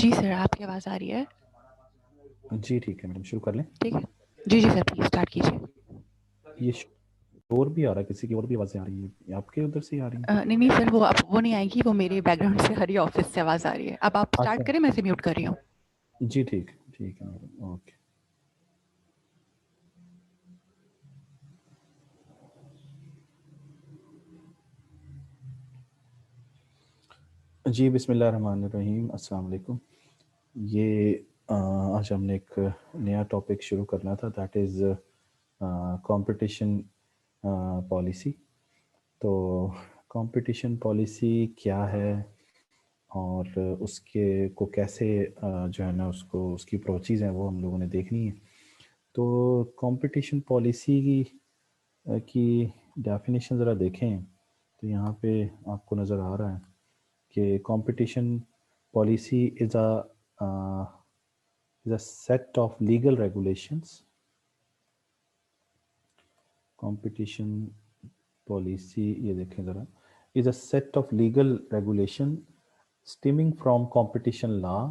जी sir, आपकी आवाज़ आ रही है? जी ठीक है मैडम, शुरू कर लें। ठीक है। जी जी सर, प्लीज़ स्टार्ट कीजिए। ये शोर भी आ रहा है, किसी की और भी आवाज़ें आ रही है, आपके उधर से ही आ रही है? नहीं नहीं सर, वो नहीं आएगी, वो मेरे बैकग्राउंड से हरी ऑफिस से आवाज़ आ रही है। अब आप स्टार्ट अच्छा, करें, मैं इसे म्यूट कर रही हूँ। जी ठीक है मैडम, ओके। जी बिस्मिल्लाहिर्रहमानिर्रहीम, अस्सलाम वालेकुम। ये आज हमने एक नया टॉपिक शुरू करना था, दैट इज़ कंपटीशन पॉलिसी। तो कंपटीशन पॉलिसी क्या है और उसके को कैसे जो है ना उसको उसकी अप्रोचेज़ हैं वो हम लोगों ने देखनी है। तो कंपटीशन पॉलिसी की डेफिनेशन ज़रा देखें तो यहाँ पे आपको नज़र आ रहा है कि competition policy is a set of legal regulations. Competition policy, ये देखें ज़रा, is a set of legal regulation stemming from competition law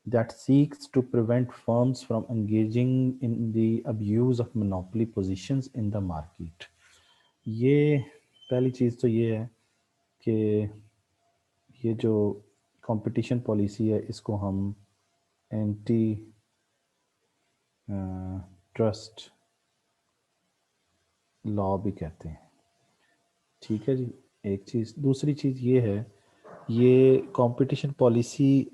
that seeks to prevent firms from engaging in the abuse of monopoly positions in the market। ये पहली चीज़ तो ये है कि ये जो कंपटीशन पॉलिसी है इसको हम एंटी ट्रस्ट लॉ भी कहते हैं। ठीक है जी, एक चीज़। दूसरी चीज़ ये है, ये कंपटीशन पॉलिसी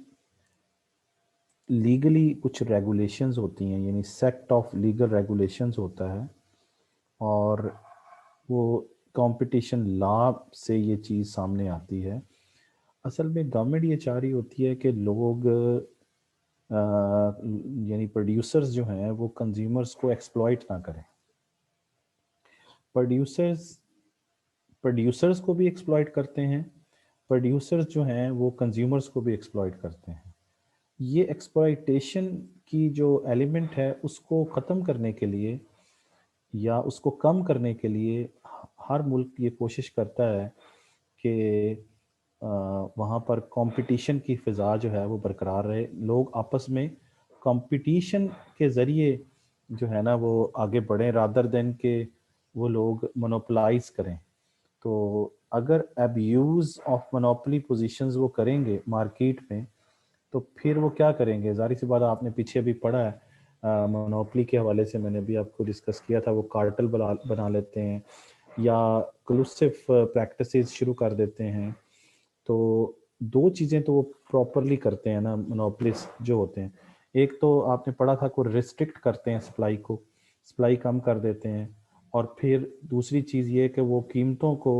लीगली कुछ रेगुलेशंस होती हैं, यानी सेट ऑफ लीगल रेगुलेशंस होता है, और वो कंपटीशन लॉ से ये चीज़ सामने आती है। असल में गवर्नमेंट ये चाह रही होती है कि लोग यानी प्रोड्यूसर्स जो हैं वो कंज्यूमर्स को एक्सप्लॉइट ना करें। प्रोड्यूसर्स प्रोड्यूसर्स को भी एक्सप्लॉइट करते हैं, प्रोड्यूसर्स जो हैं वो कंज्यूमर्स को भी एक्सप्लॉइट करते हैं। ये एक्सप्लॉइटेशन की जो एलिमेंट है उसको ख़त्म करने के लिए या उसको कम करने के लिए हर मुल्क ये कोशिश करता है कि वहाँ पर कंपटीशन की फ़िज़ा जो है वो बरकरार रहे, लोग आपस में कंपटीशन के ज़रिए जो है ना वो आगे बढ़ें, रादर देन के वो लोग मोनोपलाइज करें। तो अगर अब्यूज़ ऑफ मोनोपोली पोजीशंस वो करेंगे मार्केट में, तो फिर वो क्या करेंगे? ज़ाहिर सी बात है, आपने पीछे अभी पढ़ा है, मोनोपोली के हवाले से मैंने भी आपको डिस्कस किया था, वो कार्टेल बना लेते हैं या क्लूसिव प्रैक्टिसेस शुरू कर देते हैं। तो दो चीज़ें तो वो प्रॉपरली करते हैं ना मोनोपोलिस्ट जो होते हैं। एक तो आपने पढ़ा था को रिस्ट्रिक्ट करते हैं सप्लाई को, सप्लाई कम कर देते हैं, और फिर दूसरी चीज़ ये कि वो कीमतों को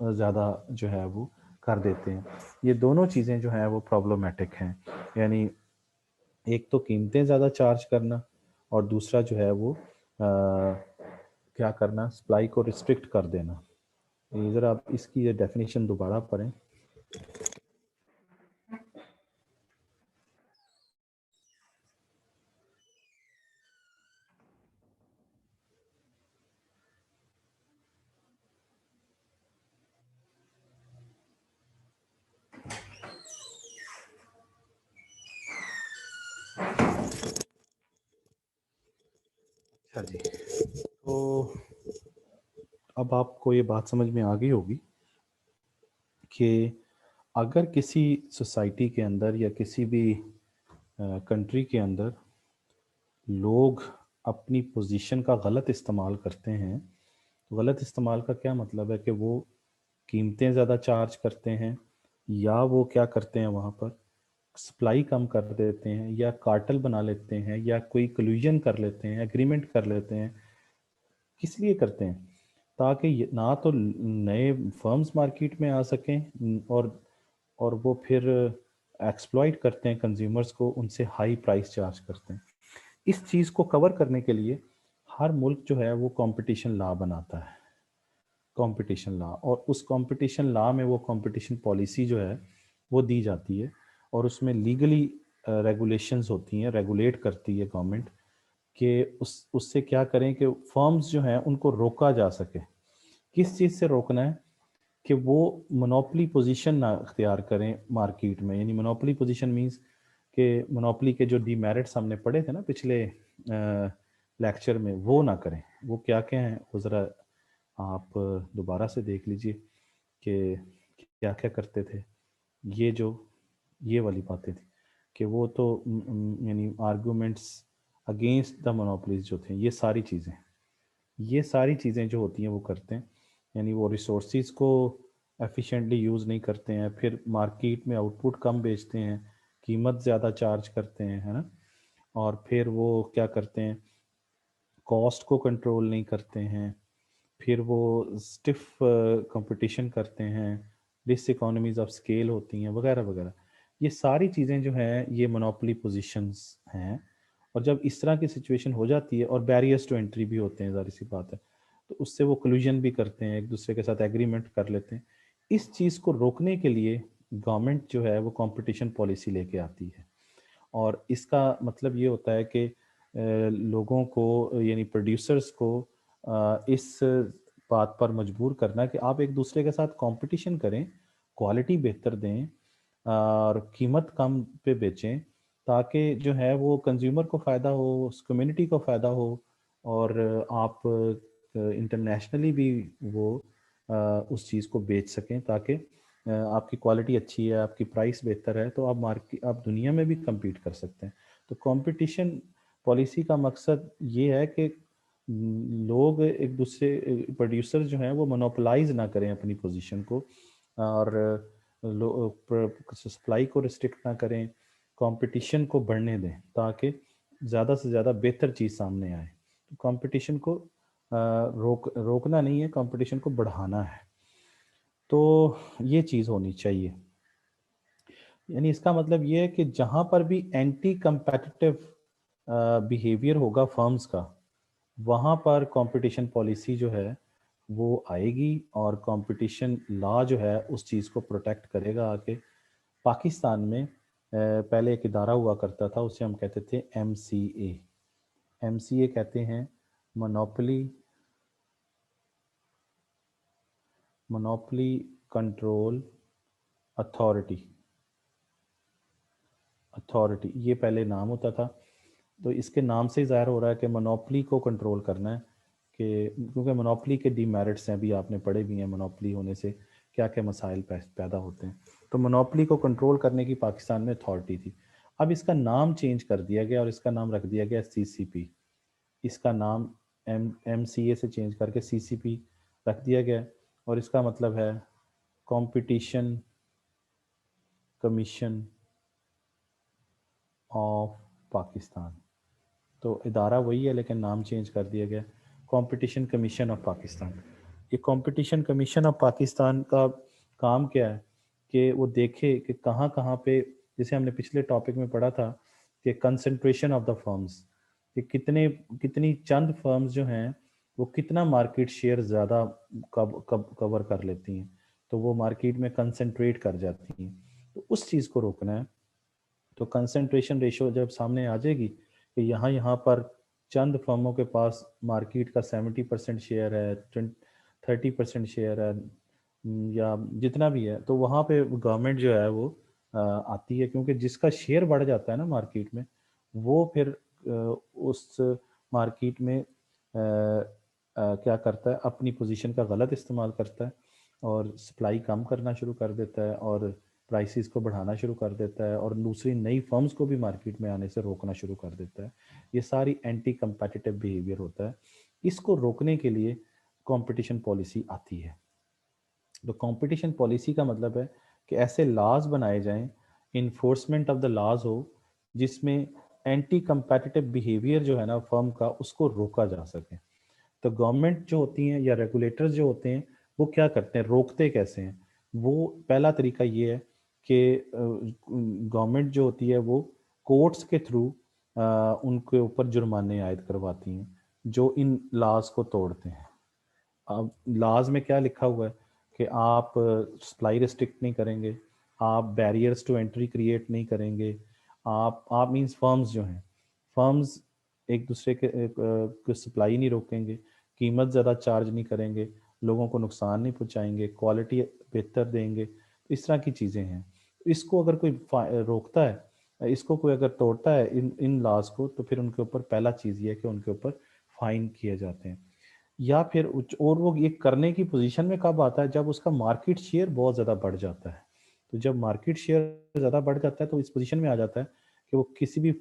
ज़्यादा जो है वो कर देते हैं। ये दोनों चीज़ें जो हैं वो प्रॉब्लमेटिक हैं, यानी एक तो कीमतें ज़्यादा चार्ज करना और दूसरा जो है वो क्या करना, सप्लाई को रिस्ट्रिक्ट कर देना। ये ज़रा आप इसकी डेफिनेशन दोबारा पढ़ें। अच्छा जी, तो अब आपको ये बात समझ में आ गई होगी कि अगर किसी सोसाइटी के अंदर या किसी भी कंट्री के अंदर लोग अपनी पोजीशन का गलत इस्तेमाल करते हैं, तो गलत इस्तेमाल का क्या मतलब है कि वो कीमतें ज़्यादा चार्ज करते हैं, या वो क्या करते हैं वहाँ पर सप्लाई कम कर देते हैं, या कार्टेल बना लेते हैं, या कोई कोल्यूजन कर लेते हैं, एग्रीमेंट कर लेते हैं। किस लिए करते हैं? ताकि ना तो नए फर्म्स मार्केट में आ सकें, और वो फिर एक्सप्लॉइट करते हैं कंज्यूमर्स को, उनसे हाई प्राइस चार्ज करते हैं। इस चीज़ को कवर करने के लिए हर मुल्क जो है वो कंपटीशन लॉ बनाता है, कंपटीशन लॉ, और उस कंपटीशन लॉ में वो कंपटीशन पॉलिसी जो है वो दी जाती है, और उसमें लीगली रेगुलेशंस होती हैं, रेगुलेट करती है गवर्नमेंट कि उससे क्या करें कि फर्म्स जो हैं उनको रोका जा सके। किस चीज़ से रोकना है? कि वो मोनोपोली पोजीशन ना अख्तियार करें मार्केट में, यानी मोनोपोली पोजीशन मींस कि मोनोपोली के जो डीमेरिट्स हमने पढ़े थे ना पिछले लेक्चर में, वो ना करें। वो क्या क्या हैं वो ज़रा आप दोबारा से देख लीजिए कि क्या क्या करते थे। ये वाली बातें थी कि वो तो यानी आर्गूमेंट्स अगेंस्ट द मोनोपोलीज जो थे, ये सारी चीज़ें जो होती हैं वो करते हैं। यानी वो रिसोर्सेज को एफिशिएंटली यूज़ नहीं करते हैं, फिर मार्केट में आउटपुट कम बेचते हैं, कीमत ज़्यादा चार्ज करते हैं, है ना। और फिर वो क्या करते हैं, कॉस्ट को कंट्रोल नहीं करते हैं, फिर वो स्टिफ कंपटीशन करते हैं, डिस इकोनॉमीज ऑफ स्केल होती हैं वगैरह वगैरह। ये सारी चीज़ें जो हैं ये मोनोपोली पोजीशंस हैं। और जब इस तरह की सिचुएशन हो जाती है, और बैरियर्स टू एंट्री भी होते हैं, ज़ाहिर सी बात है, तो उससे वो कोलिजन भी करते हैं, एक दूसरे के साथ एग्रीमेंट कर लेते हैं। इस चीज़ को रोकने के लिए गवर्नमेंट जो है वो कंपटीशन पॉलिसी लेके आती है। और इसका मतलब ये होता है कि लोगों को यानी प्रोड्यूसर्स को इस बात पर मजबूर करना कि आप एक दूसरे के साथ कंपटीशन करें, क्वालिटी बेहतर दें और कीमत कम पे बेचें, ताकि जो है वो कंज्यूमर को फ़ायदा हो, उस कम्युनिटी को फ़ायदा हो, और आप इंटरनेशनली भी वो उस चीज़ को बेच सकें, ताकि आपकी क्वालिटी अच्छी है, आपकी प्राइस बेहतर है, तो आप दुनिया में भी compete कर सकते हैं। तो कंपटीशन पॉलिसी का मकसद ये है कि लोग एक दूसरे प्रोड्यूसर जो हैं वो मोनोपोलाइज ना करें अपनी पोजीशन को, और सप्लाई को रिस्ट्रिक्ट ना करें, कंपटीशन को बढ़ने दें, ताकि ज़्यादा से ज़्यादा बेहतर चीज़ सामने आए। तो कंपटीशन को रोकना नहीं है, कंपटीशन को बढ़ाना है। तो ये चीज़ होनी चाहिए। यानी इसका मतलब ये है कि जहाँ पर भी एंटी कंपेटिटिव बिहेवियर होगा फर्म्स का, वहाँ पर कंपटीशन पॉलिसी जो है वो आएगी, और कंपटीशन लॉ जो है उस चीज़ को प्रोटेक्ट करेगा आके। पाकिस्तान में पहले एक इदारा हुआ करता था, उसे हम कहते थे MCA। MCA कहते हैं मोनोपोली कंट्रोल अथॉरिटी, ये पहले नाम होता था। तो इसके नाम से ही ज़ाहिर हो रहा है कि मोनोपोली को कंट्रोल करना है, कि क्योंकि मोनोपोली के डीमेरिट्स हैं, अभी आपने पढ़े भी हैं, मोनोपोली होने से क्या क्या मसाइल पैदा होते हैं। तो मोनोपोली को कंट्रोल करने की पाकिस्तान में अथॉरिटी थी। अब इसका नाम चेंज कर दिया गया और इसका नाम रख दिया गया CCP। इसका नाम MCA से चेंज करके CCP रख दिया गया, और इसका मतलब है कंपटीशन कमीशन ऑफ पाकिस्तान। तो इदारा वही है लेकिन नाम चेंज कर दिया गया, कंपटीशन कमीशन ऑफ पाकिस्तान। ये कंपटीशन कमीशन ऑफ पाकिस्तान का काम क्या है कि वो देखे कि कहाँ कहाँ पे, जैसे हमने पिछले टॉपिक में पढ़ा था कि कंसंट्रेशन ऑफ द फर्म्स, कि कितनी चंद फर्म्स जो हैं वो कितना मार्केट शेयर ज़्यादा कवर कर लेती हैं, तो वो मार्केट में कंसंट्रेट कर जाती हैं। तो उस चीज़ को रोकना है। तो कंसंट्रेशन रेशो जब सामने आ जाएगी कि यहाँ पर चंद फर्मों के पास मार्केट का 70% शेयर है, 30% शेयर है, या जितना भी है, तो वहाँ पे गवर्नमेंट जो है वो आती है, क्योंकि जिसका शेयर बढ़ जाता है ना मार्केट में, वो फिर उस मार्केट में क्या करता है, अपनी पोजीशन का गलत इस्तेमाल करता है और सप्लाई कम करना शुरू कर देता है, और प्राइसेस को बढ़ाना शुरू कर देता है, और दूसरी नई फर्म्स को भी मार्केट में आने से रोकना शुरू कर देता है। ये सारी एंटी कंपेटिटिव बिहेवियर होता है। इसको रोकने के लिए कंपटीशन पॉलिसी आती है। तो कंपटीशन पॉलिसी का मतलब है कि ऐसे लॉज बनाए जाएं, इन्फोर्समेंट ऑफ द लॉज हो, जिसमें एंटी कंपेटिटिव बिहेवियर जो है ना फर्म का, उसको रोका जा सके। तो गवर्नमेंट जो होती हैं या रेगुलेटर्स जो होते हैं वो क्या करते हैं, रोकते कैसे हैं। वो पहला तरीका ये है कि गवर्नमेंट जो होती है वो कोर्ट्स के थ्रू उनके ऊपर जुर्माने आयद करवाती हैं जो इन लॉज को तोड़ते हैं। अब लॉज में क्या लिखा हुआ है कि आप सप्लाई रिस्ट्रिक्ट नहीं करेंगे, आप बैरियर्स टू एंट्री क्रिएट नहीं करेंगे, आप मींस फर्म्स जो हैं, फर्म्स एक दूसरे के सप्लाई नहीं रोकेंगे, कीमत ज़्यादा चार्ज नहीं करेंगे, लोगों को नुकसान नहीं पहुंचाएंगे, क्वालिटी बेहतर देंगे। तो इस तरह की चीज़ें हैं। इसको अगर कोई रोकता है, इसको कोई अगर तोड़ता है इन इन लॉज को, तो फिर उनके ऊपर पहला चीज़ ये है कि उनके ऊपर फाइन किए जाते हैं। या फिर और वो ये करने की पोजीशन में कब आता है, जब उसका मार्केट शेयर बहुत ज़्यादा बढ़ जाता है। तो जब मार्केट शेयर ज़्यादा बढ़ जाता है तो इस पोजीशन में आ जाता है कि वो किसी भी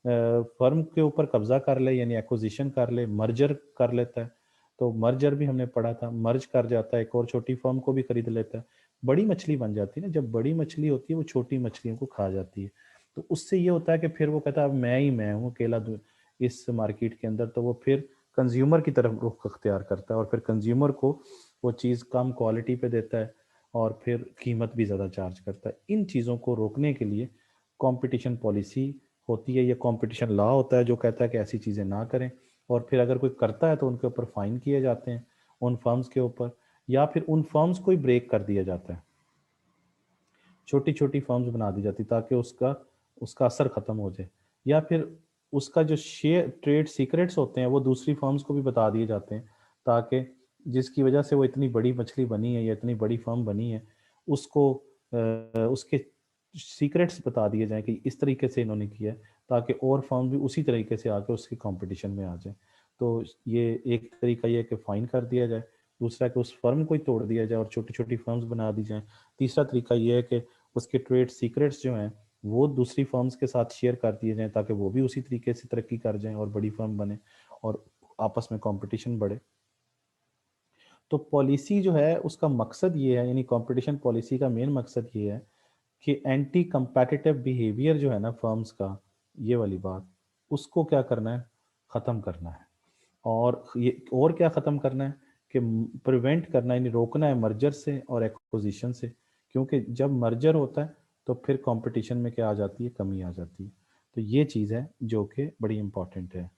फर्म के ऊपर कब्जा कर ले, यानी एक्विजिशन कर ले, मर्जर कर लेता है। तो मर्जर भी हमने पढ़ा था, मर्ज कर जाता है, एक और छोटी फर्म को भी खरीद लेता है, बड़ी मछली बन जाती है ना। जब बड़ी मछली होती है वो छोटी मछलियों को खा जाती है। तो उससे ये होता है कि फिर वो कहता है अब मैं ही मैं हूँ अकेला इस मार्केट के अंदर। तो वो फिर कंज्यूमर की तरफ रुख अख्तियार करता है और फिर कंज्यूमर को वो चीज़ कम क्वालिटी पे देता है और फिर कीमत भी ज़्यादा चार्ज करता है। इन चीज़ों को रोकने के लिए कंपटीशन पॉलिसी होती है, ये कंपटीशन लॉ होता है जो कहता है कि ऐसी चीज़ें ना करें। और फिर अगर कोई करता है तो उनके ऊपर फाइन किए जाते हैं, उन फर्म्स के ऊपर, या फिर उन फर्म्स को ही ब्रेक कर दिया जाता है। छोटी छोटी फर्म्स बना दी जाती ताकि उसका उसका असर खत्म हो जाए। या फिर उसका जो शेयर ट्रेड सीक्रेट्स होते हैं वो दूसरी फर्म्स को भी बता दिए जाते हैं, ताकि जिसकी वजह से वो इतनी बड़ी मछली बनी है या इतनी बड़ी फर्म बनी है, उसको उसके सीक्रेट्स बता दिए जाएं कि इस तरीके से इन्होंने किया है, ताकि और फर्म भी उसी तरीके से आके उसके कंपटीशन में आ जाए। तो ये एक तरीका ये है कि फाइन कर दिया जाए, दूसरा कि उस फर्म को ही तोड़ दिया जाए और छोटी छोटी फर्म्स बना दी जाएं। तीसरा तरीका ये है कि उसके ट्रेड सीक्रेट्स जो हैं वो दूसरी फर्म्स के साथ शेयर कर दिए जाएं, ताकि वो भी उसी तरीके से तरक्की कर जाएं और बड़ी फर्म बने और आपस में कंपटीशन बढ़े। तो पॉलिसी जो है उसका मकसद ये है, यानी कंपटीशन पॉलिसी का मेन मकसद ये है कि एंटी कंपेटिटिव बिहेवियर जो है ना फर्म्स का, ये वाली बात, उसको क्या करना है, ख़त्म करना है। और ये और क्या ख़त्म करना है कि प्रिवेंट करना है, यानी रोकना है मर्जर से और एक्विजिशन से। क्योंकि जब मर्जर होता है तो फिर कंपटीशन में क्या आ जाती है, कमी आ जाती है। तो ये चीज़ है जो कि बड़ी इम्पोर्टेंट है।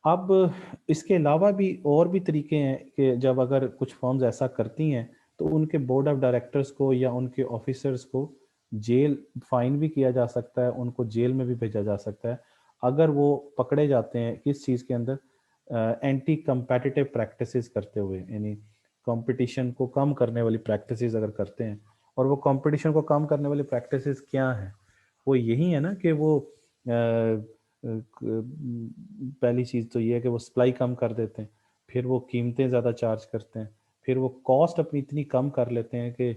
अब इसके अलावा भी और भी तरीके हैं कि जब अगर कुछ फर्म्स ऐसा करती हैं तो उनके बोर्ड ऑफ डायरेक्टर्स को या उनके ऑफिसर्स को जेल फाइन भी किया जा सकता है, उनको जेल में भी भेजा जा सकता है अगर वो पकड़े जाते हैं किस चीज़ के अंदर, एंटी कंपेटिटिव प्रैक्टिसेस करते हुए, यानी कंपटीशन को कम करने वाली प्रैक्टिसेस अगर करते हैं। और वो कंपटीशन को कम करने वाली प्रैक्टिसेस क्या हैं, वो यही है ना कि वो पहली चीज़ तो ये है कि वो सप्लाई कम कर देते हैं, फिर वो कीमतें ज़्यादा चार्ज करते हैं, फिर वो कॉस्ट अपनी इतनी कम कर लेते हैं कि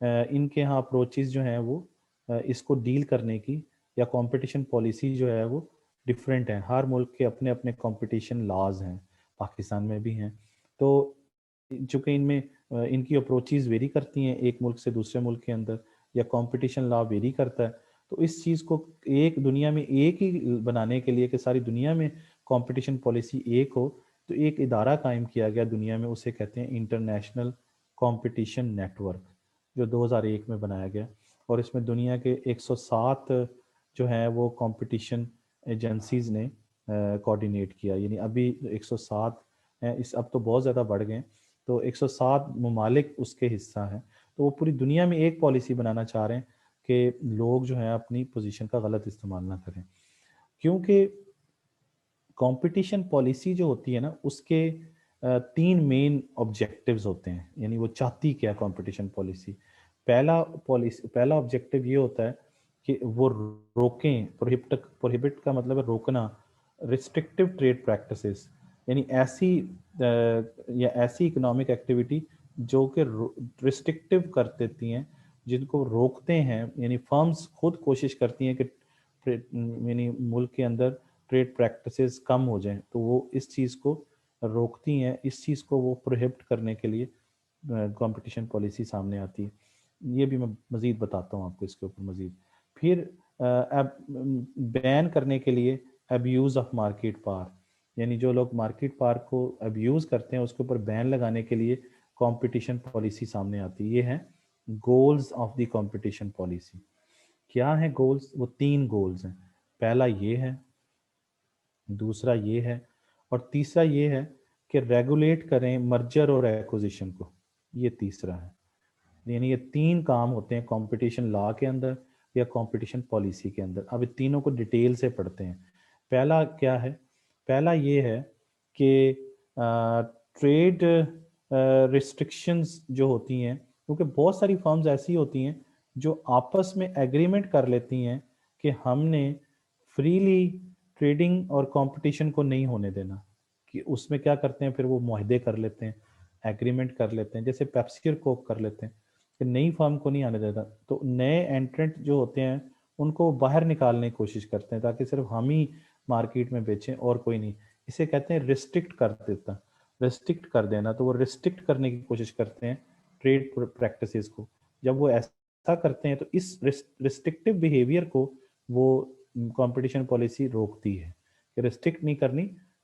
इनके यहाँ अप्रोचेस जो हैं वो इसको डील करने की या कंपटीशन पॉलिसी जो है वो डिफरेंट है। हर मुल्क के अपने अपने कंपटीशन लॉज हैं, पाकिस्तान में भी हैं। तो चूँकि इनमें इनकी अप्रोचेस वेरी करती हैं एक मुल्क से दूसरे मुल्क के अंदर, या कंपटीशन लॉ वेरी करता है, तो इस चीज़ को एक दुनिया में एक ही बनाने के लिए कि सारी दुनिया में कंपटीशन पॉलिसी एक हो, तो एक इदारा कायम किया गया दुनिया में, उसे कहते हैं इंटरनेशनल कंपटीशन नेटवर्क, जो 2001 में बनाया गया। और इसमें दुनिया के 107 जो हैं वो कंपटीशन एजेंसीज ने कोऑर्डिनेट किया, यानी अभी 107 हैं, इस अब तो बहुत ज़्यादा बढ़ गए। तो 107 ममालिक उसके हिस्सा हैं। तो वो पूरी दुनिया में एक पॉलिसी बनाना चाह रहे हैं कि लोग जो हैं अपनी पोजीशन का गलत इस्तेमाल ना करें, क्योंकि कंपटीशन पॉलिसी जो होती है ना उसके तीन मेन ऑब्जेक्टिव्स होते हैं, यानी वो चाहती क्या कंपटीशन पॉलिसी। पहला ऑब्जेक्टिव ये होता है कि वो रोकें, प्रोहिबिट का मतलब है रोकना, रिस्ट्रिक्टिव ट्रेड प्रैक्टिसेस, यानी ऐसी या ऐसी इकोनॉमिक एक्टिविटी जो कि रिस्ट्रिक्टिव कर देती हैं, जिनको रोकते हैं, यानी फर्म्स खुद कोशिश करती हैं कि यानी मुल्क के अंदर ट्रेड प्रैक्टिसेस कम हो जाएं, तो वो इस चीज़ को रोकती हैं। इस चीज़ को वो प्रोहिबिट करने के लिए कंपटीशन पॉलिसी सामने आती है। ये भी मैं मज़ीद बताता हूँ आपको इसके ऊपर मज़ीद। फिर अब बैन करने के लिए अब्यूज़ ऑफ मार्केट पावर, यानी जो लोग मार्केट पावर को अब्यूज़ करते हैं उसके ऊपर बैन लगाने के लिए कंपटीशन पॉलिसी सामने आती है। ये है goals of the competition policy. क्या है गोल्स? वो तीन गोल्स हैं। पहला ये है, दूसरा ये है, और तीसरा ये है कि रेगुलेट करें मर्जर और एक्विजिशन को। ये तीसरा है। यानी ये तीन काम होते हैं कंपटीशन लॉ के अंदर या कंपटीशन पॉलिसी के अंदर। अब इन तीनों को डिटेल से पढ़ते हैं। पहला क्या है? पहला ये है कि ट्रेड रिस्ट्रिक्शंस जो होती हैं, क्योंकि बहुत सारी फर्म्स ऐसी होती हैं जो आपस में एग्रीमेंट कर लेती हैं कि हमने फ्रीली ट्रेडिंग और कंपटीशन को नहीं होने देना, कि उसमें क्या करते हैं फिर वो मुआहदे कर लेते हैं, एग्रीमेंट कर लेते हैं, जैसे पेप्सी और कोक कर लेते हैं कि नई फर्म को नहीं आने देता। तो नए एंट्रेंट जो होते हैं उनको बाहर निकालने की कोशिश करते हैं ताकि सिर्फ हम ही मार्केट में बेचें और कोई नहीं। इसे कहते हैं रिस्ट्रिक्ट कर देता, रिस्ट्रिक्ट कर देना। तो वो रिस्ट्रिक्ट करने की कोशिश करते हैं ट्रेड प्रैक्टिसेस को। जब वो ऐसा करते हैं तो इस रिस्ट्रिक्टिव बिहेवियर को वो कंपटीशन पॉलिसी रोकती है कि रिस्ट्रिक्ट नहीं करनी,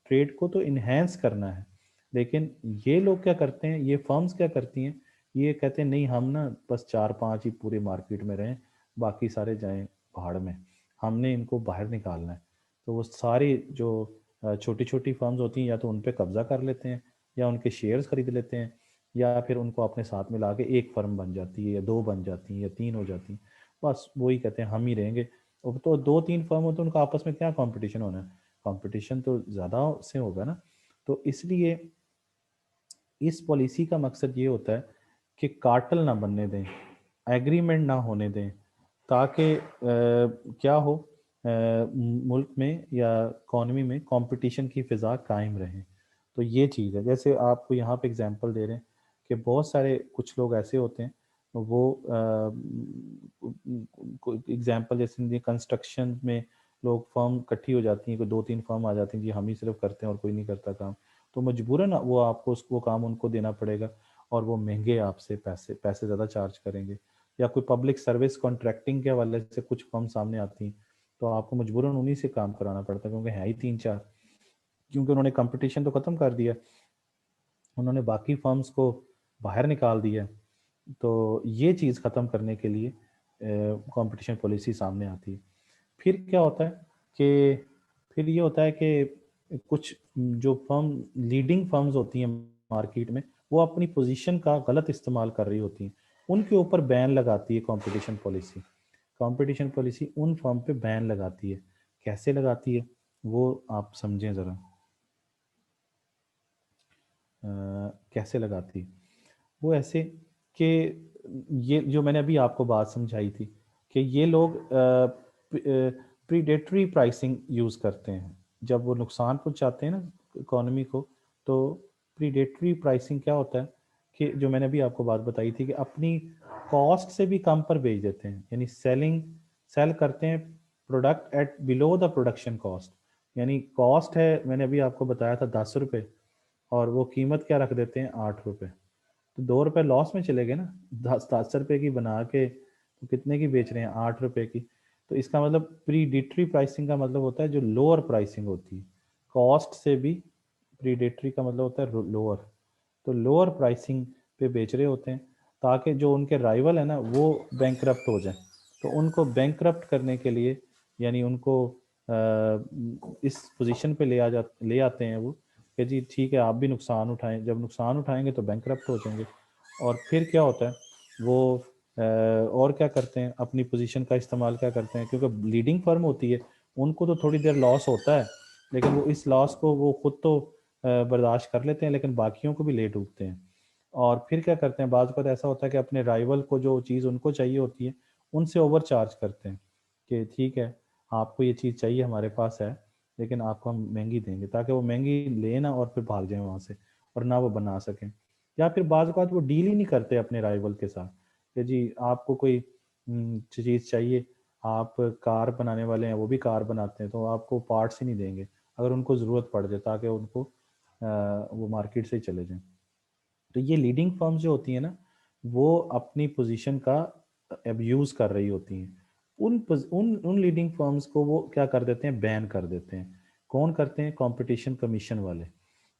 ट्रेड को तो इन्हेंस करना है। लेकिन ये लोग क्या करते हैं, ये फर्म्स क्या करती हैं, ये कहते हैं नहीं हम ना बस 4-5 ही पूरे मार्केट में रहें, बाकी सारे जाएं पहाड़ में, हमने इनको बाहर निकालना है। तो वो सारी जो छोटी छोटी फर्म्स होती हैं या तो उन पे कब्जा कर लेते हैं या उनके शेयर्स खरीद लेते हैं, या फिर उनको अपने साथ मिला के एक फर्म बन जाती है या दो बन जाती हैं या तीन हो जाती हैं। बस वही कहते हैं हम ही रहेंगे। अब तो 2-3 फर्म हो तो उनका आपस में क्या कंपटीशन होना है, कंपटीशन तो ज़्यादा से होगा ना। तो इसलिए इस पॉलिसी का मकसद ये होता है कि कार्टेल ना बनने दें, एग्रीमेंट ना होने दें, ताकि क्या हो, मुल्क में या इकॉनमी में कंपटीशन की फ़िज़ा कायम रहे। तो ये चीज़ है। जैसे आपको यहाँ पे एग्जांपल दे रहे हैं कि बहुत सारे कुछ लोग ऐसे होते हैं, वो एग्जांपल जैसे कंस्ट्रक्शन में लोग फर्म इकट्ठी हो जाती हैं, कोई 2-3 फर्म आ जाती हैं जी हम ही सिर्फ करते हैं और कोई नहीं करता काम, तो मजबूरन वो आपको उसको काम उनको देना पड़ेगा और वो महंगे आपसे पैसे पैसे ज़्यादा चार्ज करेंगे। या कोई पब्लिक सर्विस कॉन्ट्रैक्टिंग के हवाले से कुछ फर्म सामने आती हैं, तो आपको मजबूरन उन्हीं से काम कराना पड़ता है क्योंकि है ही 3-4, क्योंकि उन्होंने कंपटीशन तो ख़त्म कर दिया, उन्होंने बाकी फर्म्स को बाहर निकाल दिया। तो ये चीज़ ख़त्म करने के लिए कंपटीशन पॉलिसी सामने आती है। फिर क्या होता है कि फिर ये होता है कि कुछ जो फर्म लीडिंग फर्म्स होती हैं मार्केट में, वो अपनी पोजीशन का गलत इस्तेमाल कर रही होती हैं, उनके ऊपर बैन लगाती है कंपटीशन पॉलिसी। कंपटीशन पॉलिसी उन फर्म पे बैन लगाती है। कैसे लगाती है वो आप समझें ज़रा। कैसे लगाती है वो? ऐसे कि ये जो मैंने अभी आपको बात समझाई थी कि ये लोग प्रीडेटरी प्राइसिंग यूज़ करते हैं जब वो नुकसान पहुंचाते हैं ना इकोनॉमी को। तो प्रीडेटरी प्राइसिंग क्या होता है कि जो मैंने अभी आपको बात बताई थी कि अपनी कॉस्ट से भी कम पर बेच देते हैं, यानी सेल करते हैं product at below the production cost. यानी कॉस्ट है, मैंने अभी आपको बताया था 10 रुपये, और वो कीमत क्या रख देते हैं 8 रुपये, तो 2 रुपये लॉस में चले गए ना। 10 रुपये की बना के तो कितने की बेच रहे हैं, 8 रुपये की। तो इसका मतलब प्रीडेटरी प्राइसिंग का मतलब होता है जो लोअर प्राइसिंग होती है, कॉस्ट से भी प्रीडेटरी का मतलब होता है लोअर। तो लोअर प्राइसिंग पे बेच रहे होते हैं ताकि जो उनके राइवल है ना वो बैंकरप्ट हो जाए। तो उनको बैंकरप्ट करने के लिए, यानी उनको इस पोजीशन पे ले आते हैं वो कि जी ठीक है आप भी नुकसान उठाएं, जब नुकसान उठाएंगे तो बैंकरप्ट हो जाएंगे। और फिर क्या होता है वो और क्या करते हैं, अपनी पोजीशन का इस्तेमाल क्या करते हैं, क्योंकि लीडिंग फर्म होती है उनको तो थोड़ी देर लॉस होता है, लेकिन वो इस लॉस को वो खुद तो बर्दाश्त कर लेते हैं, लेकिन बाकियों को भी ले डूबते हैं। और फिर क्या करते हैं, बाज़ वक़्त ऐसा होता है कि अपने राइवल को जो चीज़ उनको चाहिए होती है उनसे ओवर चार्ज करते हैं कि ठीक है आपको ये चीज़ चाहिए हमारे पास है, लेकिन आपको हम महंगी देंगे, ताकि वो महंगी ले ना और फिर भाग जाए वहाँ से और ना वो बना सकें। या फिर बाज़ वक़्त वो डील ही नहीं करते अपने राइवल के साथ कि जी आपको कोई चीज़ चाहिए, आप कार बनाने वाले हैं वो भी कार बनाते हैं, तो आपको पार्ट्स ही नहीं देंगे अगर उनको ज़रूरत पड़ जाए, ताकि उनको वो मार्केट से ही चले जाएं। तो ये लीडिंग फर्म्स जो होती हैं ना वो अपनी पोजीशन का अब्यूज़ कर रही होती हैं। उन लीडिंग फर्म्स को वो क्या कर देते हैं, बैन कर देते हैं। कौन करते हैं, कंपटीशन कमीशन वाले,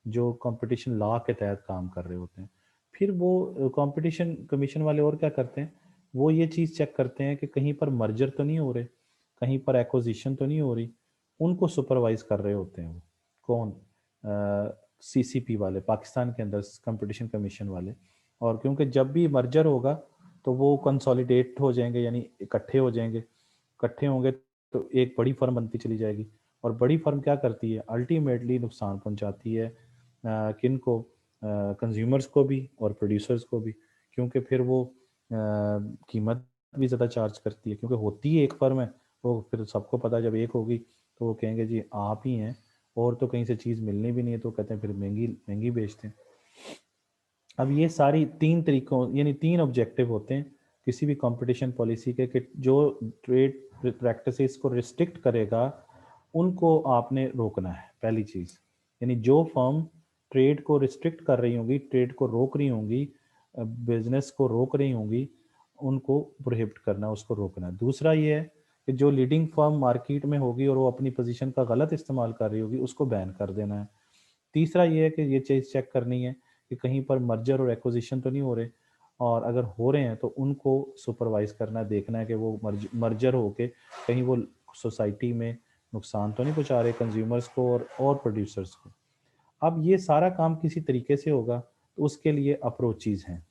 जो कंपटीशन लॉ के तहत काम कर रहे होते हैं। फिर वो कंपटीशन कमीशन वाले और क्या करते हैं, वो ये चीज़ चेक करते हैं कि कहीं पर मर्जर तो नहीं हो रहे, कहीं पर एक्विजिशन तो नहीं हो रही, उनको सुपरवाइज कर रहे होते हैं वो। कौन, सीसीपी वाले, पाकिस्तान के अंदर कंपटीशन कमीशन वाले। और क्योंकि जब भी मर्जर होगा तो वो कंसोलिडेट हो जाएंगे, यानी इकट्ठे हो जाएंगे, इकट्ठे होंगे तो एक बड़ी फर्म बनती चली जाएगी। और बड़ी फर्म क्या करती है, अल्टीमेटली नुकसान पहुंचाती है किन को, कंज्यूमर्स को भी और प्रोड्यूसर्स को भी, क्योंकि फिर वो कीमत भी ज़्यादा चार्ज करती है, क्योंकि होती है एक फर्म है, वो फिर सबको पता है जब एक होगी तो वो कहेंगे जी आप ही हैं, और तो कहीं से चीज़ मिलनी भी नहीं है, तो कहते हैं फिर महंगी महंगी बेचते हैं। अब ये सारी 3 तरीकों, यानी 3 ऑब्जेक्टिव होते हैं किसी भी कंपटीशन पॉलिसी के, कि जो ट्रेड प्रैक्टिसेस को रिस्ट्रिक्ट करेगा उनको आपने रोकना है, पहली चीज़। यानी जो फर्म ट्रेड को रिस्ट्रिक्ट कर रही होंगी, ट्रेड को रोक रही होंगी, बिजनेस को रोक रही होंगी, उनको प्रोहिबिट करना, उसको रोकना। दूसरा ये है कि जो लीडिंग फर्म मार्केट में होगी और वो अपनी पोजीशन का गलत इस्तेमाल कर रही होगी उसको बैन कर देना है। तीसरा ये है कि ये चीज़ चेक करनी है कि कहीं पर मर्जर और एक्विजिशन तो नहीं हो रहे, और अगर हो रहे हैं तो उनको सुपरवाइज करना है, देखना है कि वो मर्जर होके कहीं वो सोसाइटी में नुकसान तो नहीं पहुंचा रहे कंज्यूमर्स को और प्रोड्यूसर्स को। अब ये सारा काम किसी तरीके से होगा तो उसके लिए अप्रोचेज हैं,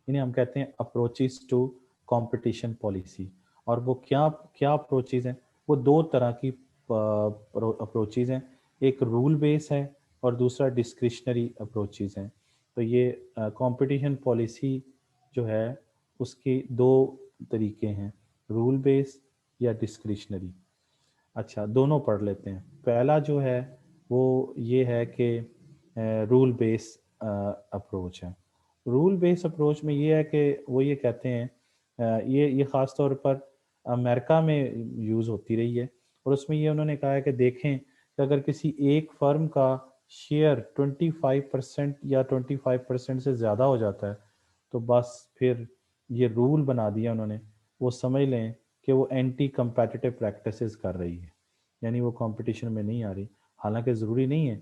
इन्हें हम कहते हैं अप्रोचेज टू कंपटीशन पॉलिसी। और वो क्या क्या अप्रोचेज हैं, वो 2 तरह की अप्रोचेज हैं, एक रूल बेस है और दूसरा डिस्क्रिशनरी अप्रोचेज हैं। तो ये कंपटीशन पॉलिसी जो है उसके 2 तरीके हैं, रूल बेस या डिस्क्रिशनरी। अच्छा, दोनों पढ़ लेते हैं। पहला जो है वो ये है कि रूल बेस अप्रोच है। रूल बेस अप्रोच में ये है कि वो ये कहते हैं, ये ख़ास तौर पर अमेरिका में यूज़ होती रही है, और उसमें ये उन्होंने कहा है कि देखें कि अगर किसी एक फर्म का शेयर 25% या 25% से ज़्यादा हो जाता है तो बस फिर ये रूल बना दिया उन्होंने, वो समझ लें कि वो एंटी कंपेटिटिव प्रैक्टिसेस कर रही है, यानी वो कंपटीशन में नहीं आ रही। हालांकि ज़रूरी नहीं है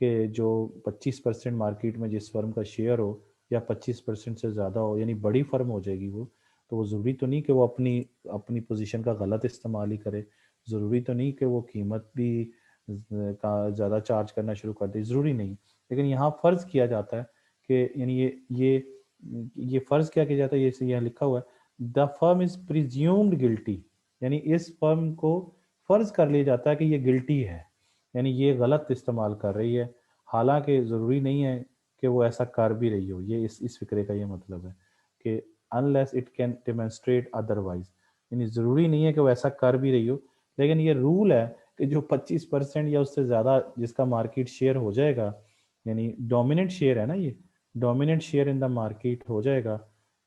कि जो 25% मार्केट में जिस फर्म का शेयर हो या 25% से ज़्यादा हो, यानी बड़ी फर्म हो जाएगी वो, तो वो ज़रूरी तो नहीं कि वो अपनी अपनी पोजीशन का गलत इस्तेमाल ही करे, ज़रूरी तो नहीं कि वो कीमत भी का ज़्यादा चार्ज करना शुरू कर दे, ज़रूरी नहीं। लेकिन यहाँ फ़र्ज़ किया जाता है कि यानी ये फ़र्ज़ क्या किया जाता है, ये यहाँ लिखा हुआ है, the firm is presumed guilty, यानी इस फर्म को फ़र्ज़ कर लिया जाता है कि ये गिल्टी है, यानी ये गलत इस्तेमाल कर रही है, हालांकि ज़रूरी नहीं है कि वो ऐसा कर भी रही हो। ये इस फ़िक्रे का ये मतलब है कि unless it can demonstrate otherwise, यानी ज़रूरी नहीं है कि वो ऐसा कर भी रही हो, लेकिन ये रूल है कि जो 25% या उससे ज़्यादा जिसका मार्केट शेयर हो जाएगा, यानी डोमिनेंट शेयर है ना ये, dominant share in the market हो जाएगा,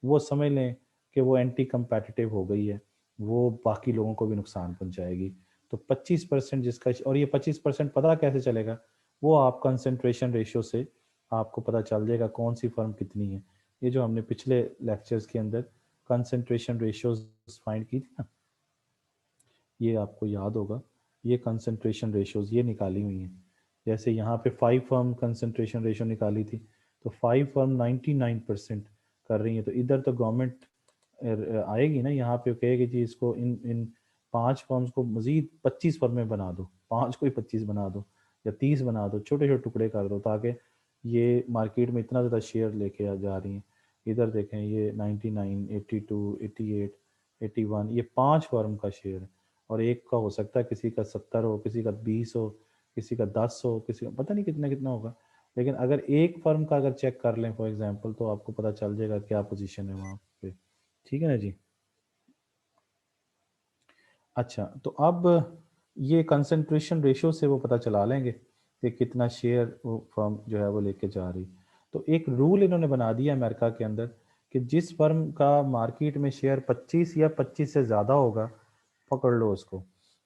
वो समझ लें कि वो एंटी कंपेटिटिव हो गई है, वो बाकी लोगों को भी नुकसान पहुंचाएगी। तो 25% जिसका, और ये 25% पता कैसे चलेगा, वो आप कंसंट्रेशन रेशियो से आपको पता चल जाएगा कौन सी फर्म कितनी है। ये जो हमने पिछले लेक्चर्स के अंदर कंसंट्रेशन रेशियोज फाइंड की थी ना, ये आपको याद होगा, ये कंसंट्रेशन रेशियोज ये निकाली हुई हैं। जैसे यहाँ पे 5 फर्म कंसंट्रेशन रेशियो निकाली थी, तो 5 फर्म 99% कर रही है, तो इधर तो गवर्नमेंट आएगी ना, यहाँ पे कहेगी जी इसको इन इन 5 फर्म्स को मजीद 25 फर्में बना दो, 5 को ही 25 बना दो या 30 बना दो, छोटे छोटे टुकड़े कर दो, ताकि ये मार्केट में इतना ज़्यादा शेयर लेके जा रही हैं। इधर देखें ये 99, 82, 88, 81, ये 5 फर्म का शेयर है, और एक का हो सकता है किसी का 70 हो, किसी का 20 हो, किसी का 10 हो, किसी का पता नहीं कितना कितना होगा। लेकिन अगर एक फर्म का अगर चेक कर लें फॉर एग्जांपल, तो आपको पता चल जाएगा क्या पोजीशन है वहाँ पे। ठीक है ना जी। अच्छा, तो अब ये कंसंट्रेशन रेशियो से वो पता चला लेंगे कि कितना शेयर वो फर्म जो है वो लेके जा रही। तो एक रूल इन्होंने बना दिया अमेरिका के अंदर कि जिस फर्म का मार्केट में शेयर 25 या 25 से ज़्यादा होगा, पकड़ लो उसको,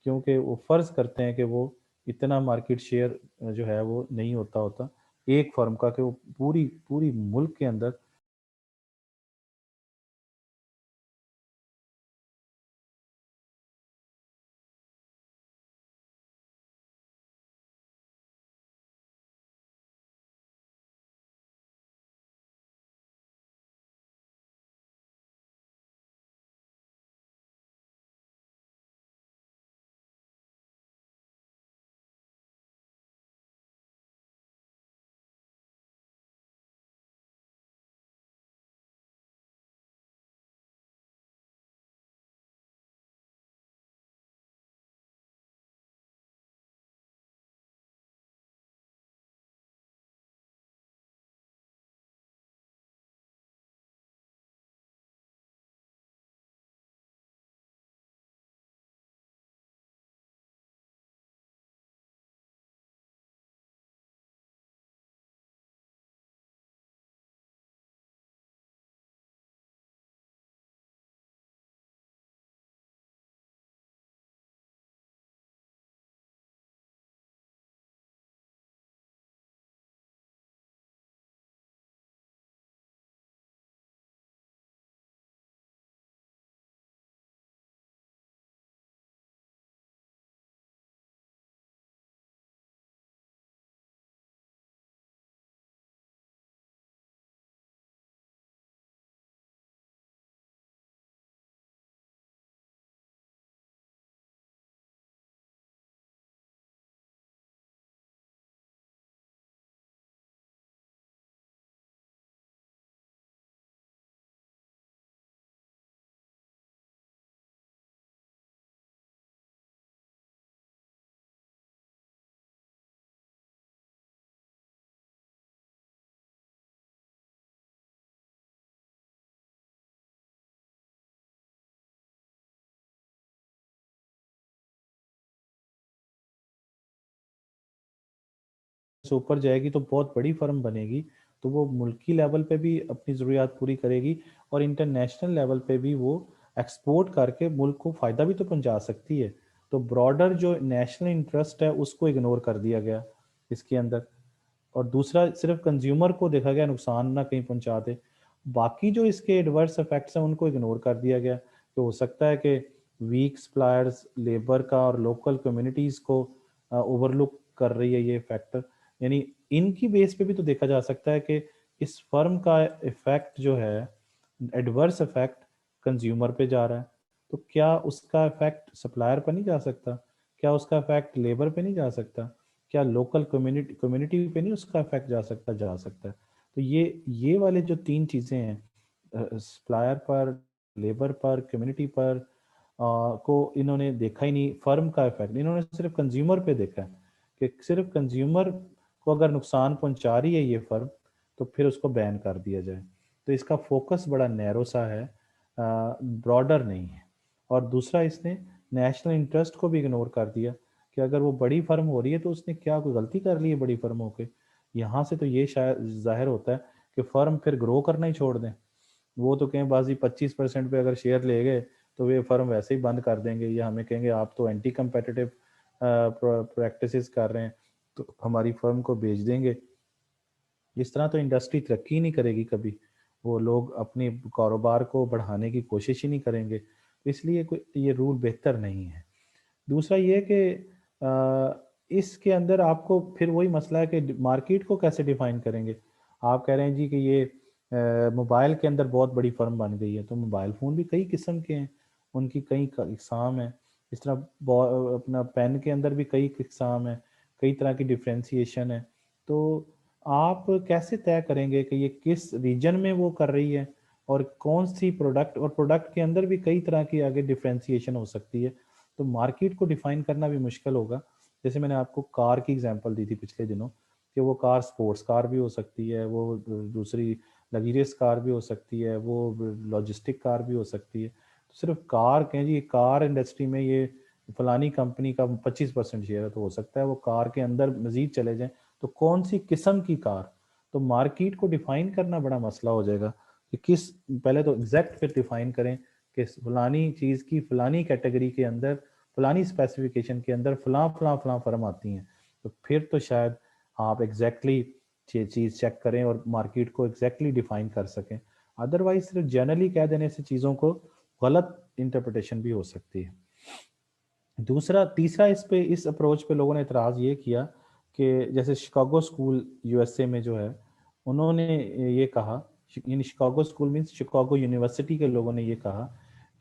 क्योंकि वो फ़र्ज़ करते हैं कि वो इतना मार्केट शेयर जो है वो नहीं होता होता एक फर्म का, कि वो पूरी पूरी मुल्क के अंदर से ऊपर जाएगी तो बहुत बड़ी फर्म बनेगी, तो वो मुल्की लेवल पे भी अपनी ज़रूरियात पूरी करेगी, और इंटरनेशनल लेवल पे भी वो एक्सपोर्ट करके मुल्क को फ़ायदा भी तो पहुंचा सकती है। तो ब्रॉडर जो नेशनल इंटरेस्ट है उसको इग्नोर कर दिया गया इसके अंदर, और दूसरा सिर्फ कंज्यूमर को देखा गया नुकसान ना कहीं पहुंचा दे, बाकी जो इसके एडवर्स इफेक्ट्स हैं उनको इग्नोर कर दिया गया। तो हो सकता है कि वीक सप्लायर्स, लेबर का और लोकल कम्युनिटीज़ को ओवरलुक कर रही है ये फैक्टर, यानी इनकी बेस पे भी तो देखा जा सकता है कि इस फर्म का इफेक्ट जो है, एडवर्स इफेक्ट कंज्यूमर पे जा रहा है, तो क्या उसका इफेक्ट सप्लायर पर नहीं जा सकता, क्या उसका इफेक्ट लेबर पे नहीं जा सकता, क्या लोकल कम्युनिटी कम्युनिटी पे नहीं उसका इफेक्ट जा सकता है। तो ये वाले जो 3 चीज़ें हैं, सप्लायर पर, लेबर पर, कम्युनिटी पर, को इन्होंने देखा ही नहीं, फर्म का इफेक्ट इन्होंने सिर्फ कंज्यूमर पे देखा है कि सिर्फ कंज्यूमर को अगर नुकसान पहुंचा रही है ये फर्म, तो फिर उसको बैन कर दिया जाए। तो इसका फोकस बड़ा नैरो सा है, ब्रॉडर नहीं है। और दूसरा, इसने नेशनल इंटरेस्ट को भी इग्नोर कर दिया कि अगर वो बड़ी फर्म हो रही है तो उसने क्या कोई गलती कर ली है बड़ी फर्म होके। यहाँ से तो ये शायद जाहिर होता है कि फर्म फिर ग्रो करना ही छोड़ दें। वो तो कहें बाजी 25% पे अगर शेयर ले गए तो वे फर्म वैसे ही बंद कर देंगे, या हमें कहेंगे आप तो एंटी कंपेटिटिव प्रैक्टिसेस कर रहे हैं तो हमारी फर्म को बेच देंगे। इस तरह तो इंडस्ट्री तरक्की ही नहीं करेगी कभी, वो लोग अपने कारोबार को बढ़ाने की कोशिश ही नहीं करेंगे। इसलिए कोई ये रूल बेहतर नहीं है। दूसरा ये कि इसके अंदर आपको फिर वही मसला है कि मार्केट को कैसे डिफाइन करेंगे। आप कह रहे हैं जी कि ये मोबाइल के अंदर बहुत बड़ी फर्म बन गई है, तो मोबाइल फ़ोन भी कई किस्म के हैं, उनकी कई इकसाम हैं। इस तरह अपना पेन के अंदर भी कई इकसाम हैं, कई तरह की डिफ्रेंसिएशन है। तो आप कैसे तय करेंगे कि ये किस रीजन में वो कर रही है और कौन सी प्रोडक्ट, और प्रोडक्ट के अंदर भी कई तरह की आगे डिफ्रेंसिएशन हो सकती है। तो मार्केट को डिफाइन करना भी मुश्किल होगा। जैसे मैंने आपको कार की एग्जांपल दी थी पिछले दिनों कि वो कार स्पोर्ट्स कार भी हो सकती है, वो दूसरी लग्जरियस कार भी हो सकती है, वो लॉजिस्टिक कार भी हो सकती है। तो सिर्फ कार कहें जी कार इंडस्ट्री में ये फलानी कंपनी का 25% शेयर है, तो हो सकता है वो कार के अंदर मजीद चले जाएं। तो कौन सी किस्म की कार, तो मार्केट को डिफाइन करना बड़ा मसला हो जाएगा कि किस, पहले तो एग्जैक्ट फिर डिफाइन करें कि फलानी चीज़ की फलानी कैटेगरी के अंदर फलानी स्पेसिफिकेशन के अंदर फलां फलां फलां फर्म आती हैं। तो फिर तो शायद आप एग्जैक्टली चीज़ चेक करें और मार्केट को एग्जैक्टली डिफाइन कर सकें। अदरवाइज सिर्फ जनरली कह देने से चीज़ों को गलत इंटरप्रिटेशन भी हो सकती है। दूसरा तीसरा इस अप्रोच पे लोगों ने इतराज़ ये किया कि जैसे शिकागो स्कूल यूएसए में जो है, उन्होंने ये कहा, यानी Chicago school means Chicago university के लोगों ने ये कहा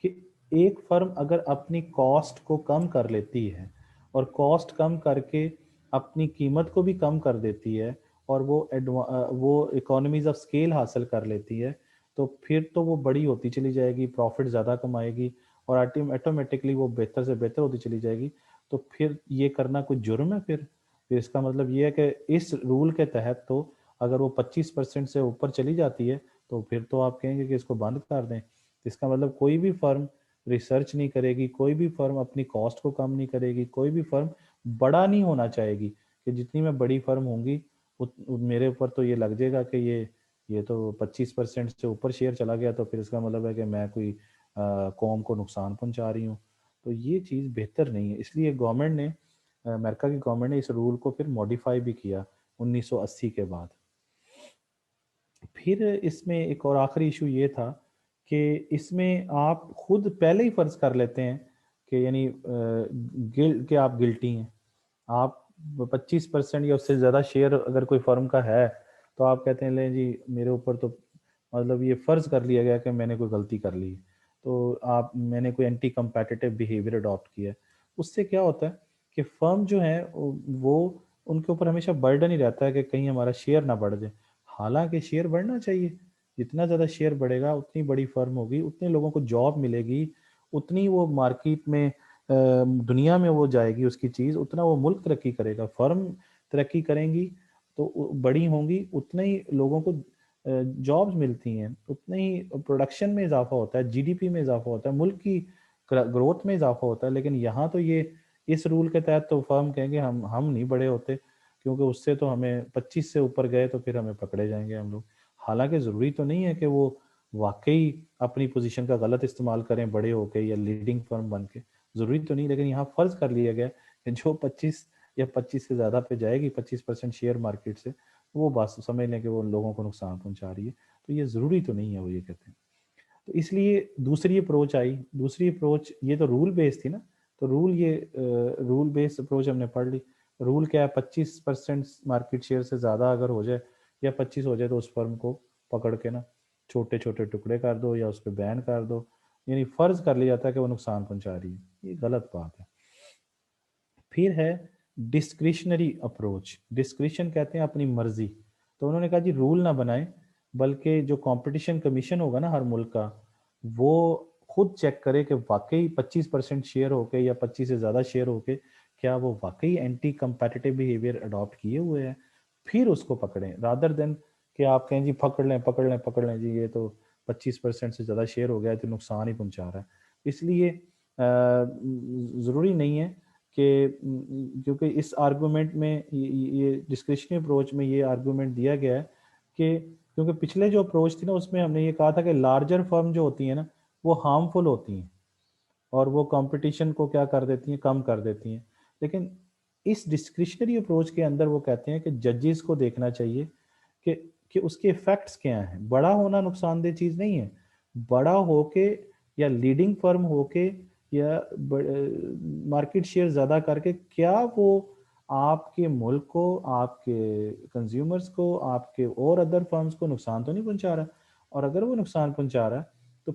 कि एक फर्म अगर अपनी कॉस्ट को कम कर लेती है और कॉस्ट कम करके अपनी कीमत को भी कम कर देती है और वो इकोनॉमीज ऑफ स्केल हासिल कर लेती है, तो फिर तो वो बड़ी होती चली जाएगी, प्रॉफिट ज़्यादा कमाएगी और ऑटोमेटिकली वो बेहतर से बेहतर होती चली जाएगी। तो फिर ये करना कोई जुर्म है? फिर इसका मतलब ये है कि इस रूल के तहत तो अगर वो 25% से ऊपर चली जाती है तो फिर तो आप कहेंगे कि इसको बंद कर दें। इसका मतलब कोई भी फर्म रिसर्च नहीं करेगी, कोई भी फर्म अपनी कॉस्ट को कम नहीं करेगी, कोई भी फर्म बड़ा नहीं होना चाहेगी कि जितनी मैं बड़ी फर्म होंगी मेरे ऊपर तो ये लग जाएगा कि ये तो 25% से ऊपर शेयर चला गया, तो फिर इसका मतलब है कि मैं कोई कौम को नुकसान पहुंचा रही हूँ। तो ये चीज़ बेहतर नहीं है। इसलिए गवर्नमेंट ने, अमेरिका की गवर्नमेंट ने इस रूल को फिर मॉडिफाई भी किया 1980 के बाद। फिर इसमें एक और आखिरी इशू ये था कि इसमें आप खुद पहले ही फर्ज कर लेते हैं कि यानी गिल कि आप गिल्टी हैं। आप 25% या उससे ज़्यादा शेयर अगर कोई फर्म का है तो आप कहते हैं ले जी मेरे ऊपर तो मतलब ये फ़र्ज़ कर लिया गया कि मैंने कोई गलती कर ली, तो आप मैंने कोई एंटी कम्पेटिटिव बिहेवियर अडॉप्ट किया है। उससे क्या होता है कि फर्म जो है वो उनके ऊपर हमेशा बर्डन ही रहता है कि कहीं हमारा शेयर ना बढ़ जाए। हालांकि शेयर बढ़ना चाहिए, जितना ज़्यादा शेयर बढ़ेगा उतनी बड़ी फर्म होगी, उतने लोगों को जॉब मिलेगी, उतनी वो मार्केट में दुनिया में वो जाएगी उसकी चीज़, उतना वो मुल्क तरक्की करेगा। फर्म तरक्की करेंगी तो बड़ी होंगी, उतने ही लोगों को जॉब्स मिलती हैं, उतने ही प्रोडक्शन में इजाफा होता है, जीडीपी में इजाफा होता है, मुल्क की ग्रोथ में इजाफा होता है। लेकिन यहाँ तो ये इस रूल के तहत तो फर्म कहेंगे हम नहीं बड़े होते, क्योंकि उससे तो हमें 25 से ऊपर गए तो फिर हमें पकड़े जाएंगे हम लोग। हालांकि ज़रूरी तो नहीं है कि वो वाकई अपनी पोजीशन का गलत इस्तेमाल करें बड़े होके या लीडिंग फर्म बन के, ज़रूरी तो नहीं। लेकिन यहाँ फ़र्ज़ कर लिया गया कि जो 25 या 25 से ज़्यादा पे जाएगी, 25% शेयर मार्केट से, वो बस समझ लें कि वो लोगों को नुकसान पहुंचा रही है। तो ये ज़रूरी तो नहीं है, वो ये कहते हैं। तो इसलिए दूसरी अप्रोच आई। दूसरी अप्रोच ये तो रूल बेस्ड थी ना, तो रूल बेस्ड अप्रोच हमने पढ़ ली। रूल क्या है, 25% मार्केट शेयर से ज़्यादा अगर हो जाए या 25 हो जाए तो उस फर्म को पकड़ के ना छोटे छोटे टुकड़े कर दो या उस पर बैन कर दो। यानी फ़र्ज़ कर लिया जाता है कि वो नुकसान पहुंचा रही है। ये गलत बात है। फिर है डिस्क्रिशनरी अप्रोच। डिस्क्रिशन कहते हैं अपनी मर्जी। तो उन्होंने कहा जी रूल ना बनाएं, बल्कि जो कंपटीशन कमीशन होगा ना हर मुल्क का, वो खुद चेक करे कि वाकई 25% शेयर होके या 25 से ज़्यादा शेयर होके क्या वो वाकई एंटी कंपेटिटिव बिहेवियर अडॉप्ट किए हुए हैं, फिर उसको पकड़ें, रादर देन कि आप कहें जी पकड़ लें जी ये तो 25% से ज़्यादा शेयर हो गया है तो नुकसान ही पहुंचा रहा है। इसलिए ज़रूरी नहीं है कि क्योंकि इस आर्गूमेंट में ये डिस्क्रिशनरी अप्रोच में ये आर्गूमेंट दिया गया है कि क्योंकि पिछले जो अप्रोच थी ना उसमें हमने ये कहा था कि लार्जर फर्म जो होती है ना वो हार्मफुल होती हैं और वो कंपटीशन को क्या कर देती हैं, कम कर देती हैं। लेकिन इस डिस्क्रिशनरी अप्रोच के अंदर वो कहते हैं कि जजेस को देखना चाहिए कि उसके इफेक्ट्स क्या हैं। बड़ा होना नुकसानदेह चीज़ नहीं है। बड़ा होके या लीडिंग फर्म होके या मार्केट शेयर ज़्यादा करके क्या वो आपके मुल्क को, आपके कंज्यूमर्स को, आपके और अदर फर्म्स को नुकसान तो नहीं पहुंचा रहा? और अगर वो नुकसान पहुंचा रहा है तो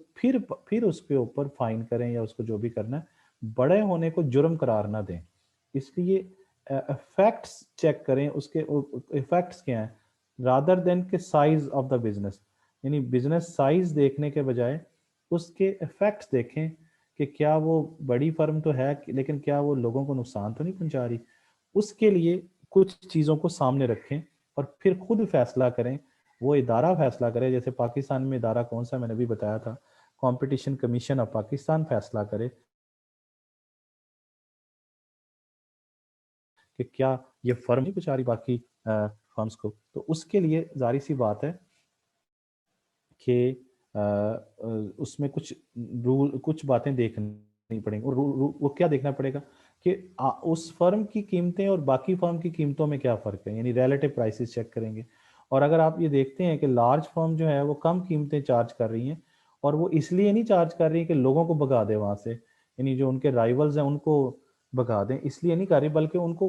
फिर उसके ऊपर फाइन करें या उसको जो भी करना है, बड़े होने को जुर्म करार ना दें। इसलिए इफेक्ट्स चेक करें, उसके इफेक्ट्स क्या हैं रादर देन के साइज ऑफ द बिजनेस। यानी बिजनेस साइज देखने के बजाय उसके इफेक्ट्स देखें कि क्या वो बड़ी फर्म तो है लेकिन क्या वो लोगों को नुकसान तो नहीं पहुंचा रही। उसके लिए कुछ चीज़ों को सामने रखें और फिर खुद फैसला करें। वो इदारा फैसला करे, जैसे पाकिस्तान में इदारा कौन सा मैंने भी बताया था, कंपटीशन कमीशन ऑफ पाकिस्तान फैसला करे कि क्या ये फर्म नहीं बेचारी बाकी फर्म्स को। तो उसके लिए जारी सी बात है कि उसमें कुछ रूल, कुछ बातें देखनी पड़ेंगी। और वो क्या देखना पड़ेगा कि उस फर्म की कीमतें और बाकी फर्म की कीमतों में क्या फ़र्क है, यानी रिलेटिव प्राइसेस चेक करेंगे। और अगर आप ये देखते हैं कि लार्ज फर्म जो है वो कम कीमतें चार्ज कर रही हैं और वो इसलिए नहीं चार्ज कर रही कि लोगों को भगा दे वहाँ से, यानी जो उनके राइवल्स हैं उनको भगा दें, इसलिए नहीं कर रही, बल्कि उनको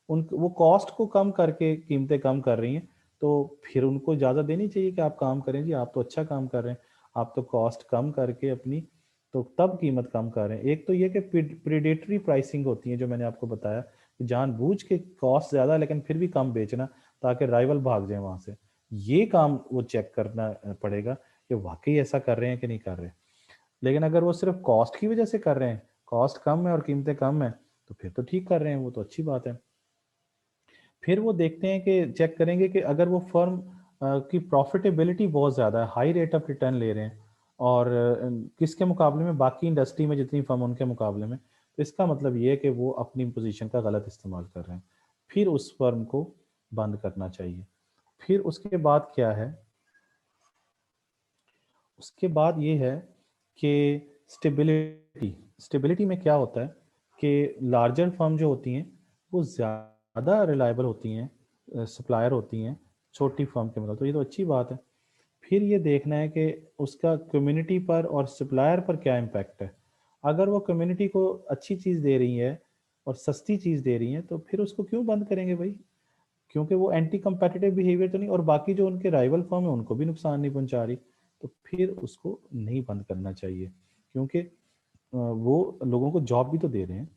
वो कॉस्ट को कम करके कीमतें कम कर रही हैं। तो फिर उनको इजाज़त देनी चाहिए कि आप काम करें जी, आप तो अच्छा काम कर रहे हैं, आप तो कॉस्ट कम करके अपनी तो तब कीमत कम कर रहे हैं। एक तो ये कि प्रीडेटरी प्राइसिंग होती है जो मैंने आपको बताया कि जानबूझ के कॉस्ट ज़्यादा लेकिन फिर भी कम बेचना ताकि राइवल भाग जाए वहाँ से। ये काम वो चेक करना पड़ेगा कि वाकई ऐसा कर रहे हैं कि नहीं कर रहे। लेकिन अगर वो सिर्फ कॉस्ट की वजह से कर रहे हैं, कॉस्ट कम है और कीमतें कम है, तो फिर तो ठीक कर रहे हैं, वो तो अच्छी बात है। फिर वो देखते हैं कि चेक करेंगे कि अगर वो फर्म की प्रॉफिटेबिलिटी बहुत ज़्यादा है, हाई रेट ऑफ रिटर्न ले रहे हैं और किसके मुकाबले में, बाकी इंडस्ट्री में जितनी फर्म उनके मुकाबले में, तो इसका मतलब ये है कि वो अपनी पोजीशन का गलत इस्तेमाल कर रहे हैं। फिर उस फर्म को बंद करना चाहिए। फिर उसके बाद क्या है, उसके बाद ये है कि स्टेबिलिटी। स्टेबिलिटी में क्या होता है कि लार्जर फर्म जो होती हैं वो ज़्यादा रिलायबल होती हैं, सप्लायर होती हैं छोटी फर्म के मतलब, तो ये तो अच्छी बात है। फिर ये देखना है कि उसका कम्युनिटी पर और सप्लायर पर क्या इम्पैक्ट है। अगर वो कम्युनिटी को अच्छी चीज़ दे रही है और सस्ती चीज़ दे रही है तो फिर उसको क्यों बंद करेंगे भाई, क्योंकि वो एंटी कंपेटिटिव बिहेवियर तो नहीं, और बाकी जो उनके राइवल फर्म है उनको भी नुकसान नहीं पहुंचा रही, तो फिर उसको नहीं बंद करना चाहिए। क्योंकि वो लोगों को जॉब भी तो दे रहे हैं।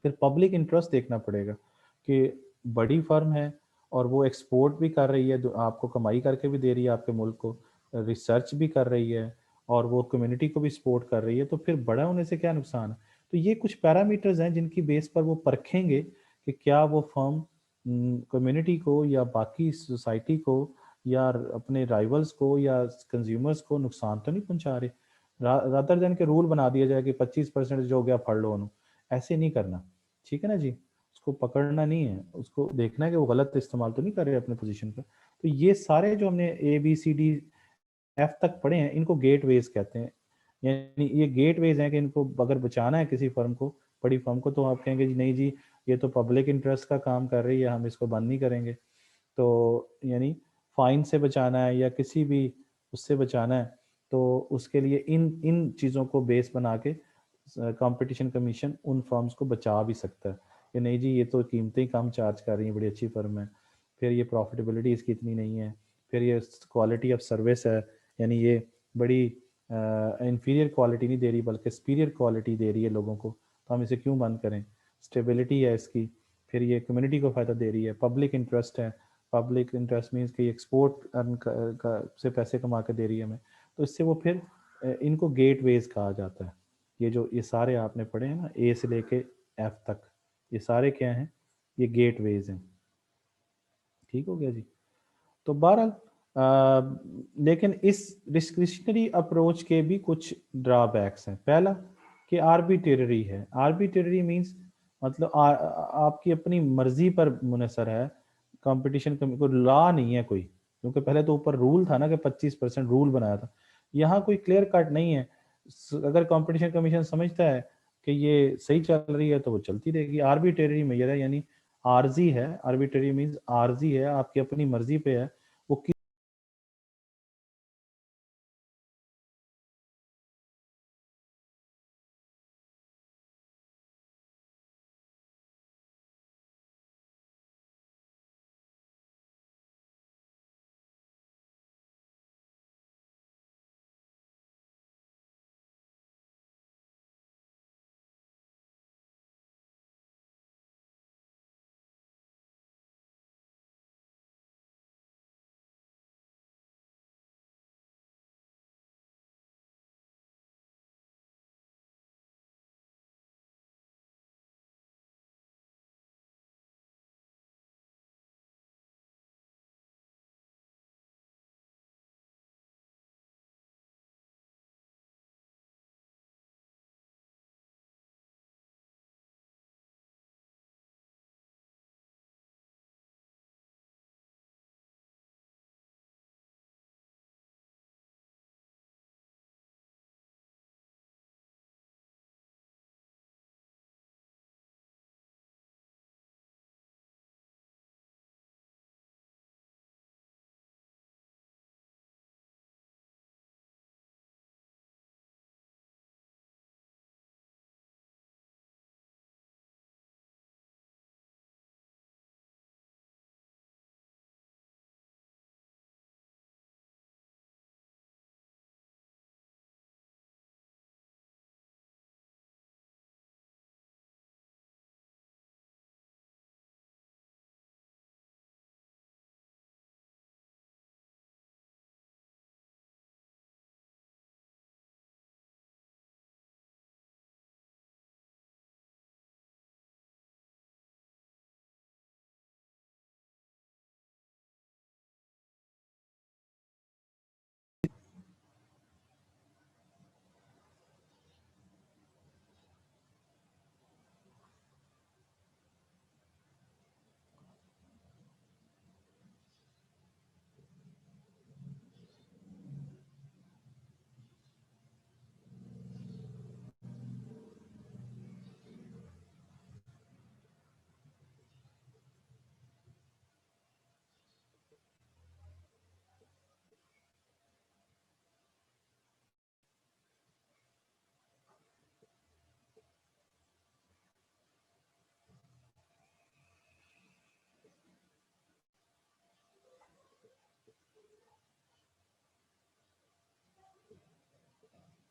फिर पब्लिक इंटरेस्ट देखना पड़ेगा कि बड़ी फर्म है और वो एक्सपोर्ट भी कर रही है, आपको कमाई करके भी दे रही है आपके मुल्क को, रिसर्च भी कर रही है और वो कम्युनिटी को भी सपोर्ट कर रही है, तो फिर बड़ा होने से क्या नुकसान है। तो ये कुछ पैरामीटर्स हैं जिनकी बेस पर वो परखेंगे कि क्या वो फर्म कम्युनिटी को या बाकी सोसाइटी को या अपने राइवल्स को या कंज्यूमर्स को नुकसान तो नहीं पहुंचा रहे। रादर देन के रूल बना दिया जाए कि 25% जो हो गया फड़ लो उन्होंने, ऐसे नहीं करना। ठीक है ना जी, उसको पकड़ना नहीं है, उसको देखना है कि वो गलत इस्तेमाल तो नहीं कर रहे अपने पोजीशन का। तो ये सारे जो हमने ABCD F तक पढ़े हैं, इनको गेटवेज कहते हैं। यानी ये गेटवेज हैं कि इनको अगर बचाना है किसी फर्म को, बड़ी फर्म को, तो आप कहेंगे जी नहीं जी ये तो पब्लिक इंटरेस्ट का काम कर रही है, हम इसको बंद नहीं करेंगे। तो यानी फाइन से बचाना है या किसी भी उससे बचाना है, तो उसके लिए इन इन चीज़ों को बेस बना के कंपटीशन कमीशन उन फर्म्स को बचा भी सकता है कि नहीं जी ये तो कीमतें ही कम चार्ज कर रही हैं, बड़ी अच्छी फर्म है, फिर ये प्रॉफिटेबिलिटी इसकी इतनी नहीं है, फिर ये क्वालिटी ऑफ सर्विस है, यानी ये बड़ी इंफीरियर क्वालिटी नहीं दे रही बल्कि सुपीरियर क्वालिटी दे रही है लोगों को, तो हम इसे क्यों बंद करें। स्टेबिलिटी है इसकी, फिर ये कम्युनिटी को फ़ायदा दे रही है, पब्लिक इंटरेस्ट है, पब्लिक इंटरेस्ट मीन्स कि एक्सपोर्ट से पैसे कमा के दे रही है हमें, तो इससे वो फिर इनको गेटवेज कहा जाता है। ये सारे आपने पढ़े हैं ना, ए से लेके एफ तक, ये सारे क्या हैं, ये गेटवेज हैं। ठीक हो गया जी। तो बहरहाल लेकिन इस डिस्क्रिशनरी अप्रोच के भी कुछ ड्रॉबैक्स हैं। पहला कि आर्बिट्रेरी है। आर्बिट्रेरी मींस मतलब आपकी अपनी मर्जी पर मुनसर है, कंपटीशन को लॉ नहीं है कोई, क्योंकि पहले तो ऊपर रूल था ना कि 25% रूल बनाया था, यहाँ कोई क्लियर कट नहीं है। अगर कंपटीशन कमीशन समझता है कि ये सही चल रही है तो वो चलती रहेगी। आर्बिट्रेरी मेजर है, यानी आर्जी है, आर्बिट्रेरी मींस आर्जी है, आपकी अपनी मर्जी पे है वो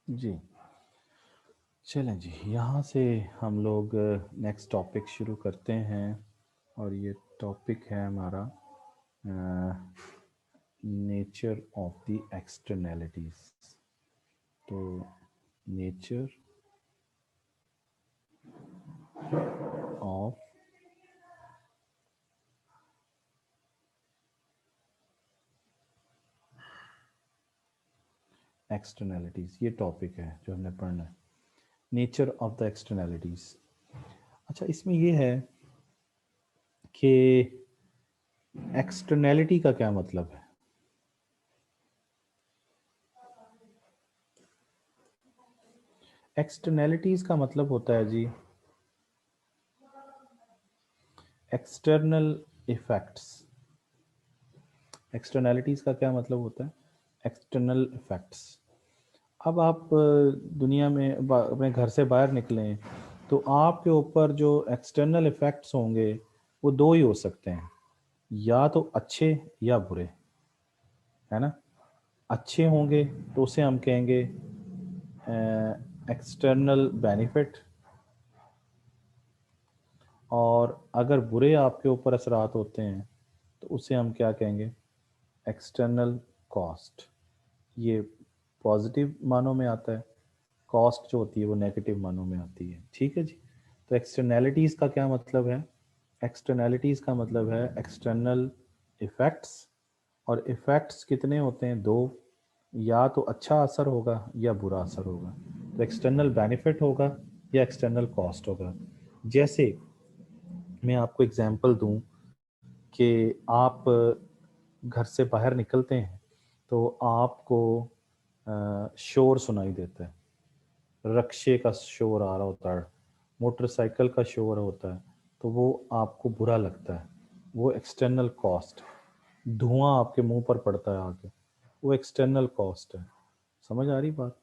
जी। चलें जी, यहाँ से हम लोग नेक्स्ट टॉपिक शुरू करते हैं और ये टॉपिक है हमारा नेचर ऑफ द एक्सटर्नैलिटीज़। तो नेचर ऑफ एक्सटर्नैलिटीज़, ये टॉपिक है जो हमने पढ़ना है, नेचर ऑफ द एक्सटर्नैलिटीज़। अच्छा, इसमें ये है कि एक्सटर्नैलिटी का क्या मतलब है। एक्सटर्नैलिटीज़ का मतलब होता है जी एक्सटर्नल इफेक्ट्स। एक्सटर्नैलिटीज़ का क्या मतलब होता है, एक्सटर्नल इफेक्ट्स। अब आप दुनिया में अपने घर से बाहर निकलें तो आपके ऊपर जो एक्सटर्नल इफेक्ट्स होंगे वो दो ही हो सकते हैं, या तो अच्छे या बुरे, है ना। अच्छे होंगे तो उसे हम कहेंगे एक्सटर्नल बेनिफिट, और अगर बुरे आपके ऊपर असरात होते हैं तो उसे हम क्या कहेंगे, एक्सटर्नल कॉस्ट। ये पॉजिटिव मानों में आता है, कॉस्ट जो होती है वो नेगेटिव मानों में आती है। ठीक है जी। तो एक्सटर्नैलिटीज़ का क्या मतलब है, एक्सटर्नैलिटीज़ का मतलब है एक्सटर्नल इफ़ेक्ट्स, और इफ़ेक्ट्स कितने होते हैं, दो, या तो अच्छा असर होगा या बुरा असर होगा। तो एक्सटर्नल बेनिफिट होगा या एक्सटर्नल कॉस्ट होगा। जैसे मैं आपको एग्जांपल दूं कि आप घर से बाहर निकलते हैं तो आपको शोर सुनाई देता है, रक्शे का शोर आ रहा होता है, मोटरसाइकिल का शोर होता है, तो वो आपको बुरा लगता है, वो एक्सटर्नल कॉस्ट। धुआं आपके मुंह पर पड़ता है आके, वो एक्सटर्नल कॉस्ट है। समझ आ रही बात?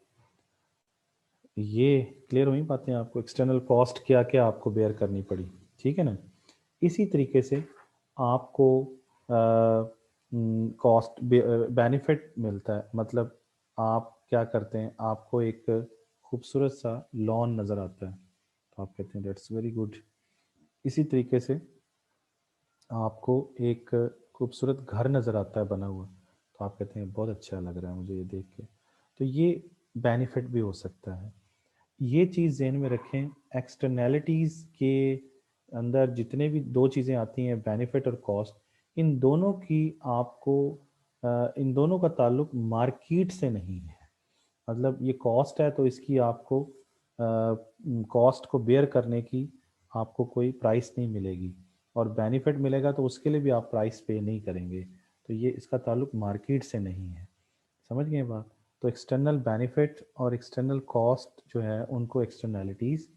ये क्लियर हुई बातें आपको? एक्सटर्नल कॉस्ट क्या क्या आपको बेयर करनी पड़ी, ठीक है ना। इसी तरीके से आपको कॉस्ट बेनिफिट मिलता है, मतलब आप क्या करते हैं, आपको एक खूबसूरत सा लॉन नज़र आता है तो आप कहते हैं दैट्स वेरी गुड। इसी तरीके से आपको एक खूबसूरत घर नज़र आता है बना हुआ तो आप कहते हैं बहुत अच्छा लग रहा है मुझे ये देख के। तो ये बेनिफिट भी हो सकता है। ये चीज़ ज़हन में रखें, एक्सटर्नैलिटीज़ के अंदर जितने भी दो चीज़ें आती हैं, बेनिफिट और कॉस्ट, इन दोनों की आपको इन दोनों का ताल्लुक मार्केट से नहीं है। मतलब ये कॉस्ट है तो इसकी आपको कॉस्ट को बेयर करने की आपको कोई प्राइस नहीं मिलेगी, और बेनिफिट मिलेगा तो उसके लिए भी आप प्राइस पे नहीं करेंगे। तो ये इसका ताल्लुक मार्केट से नहीं है। समझ गए बात? तो एक्सटर्नल बेनिफिट और एक्सटर्नल कॉस्ट जो है उनको एक्सटर्नैलिटीज़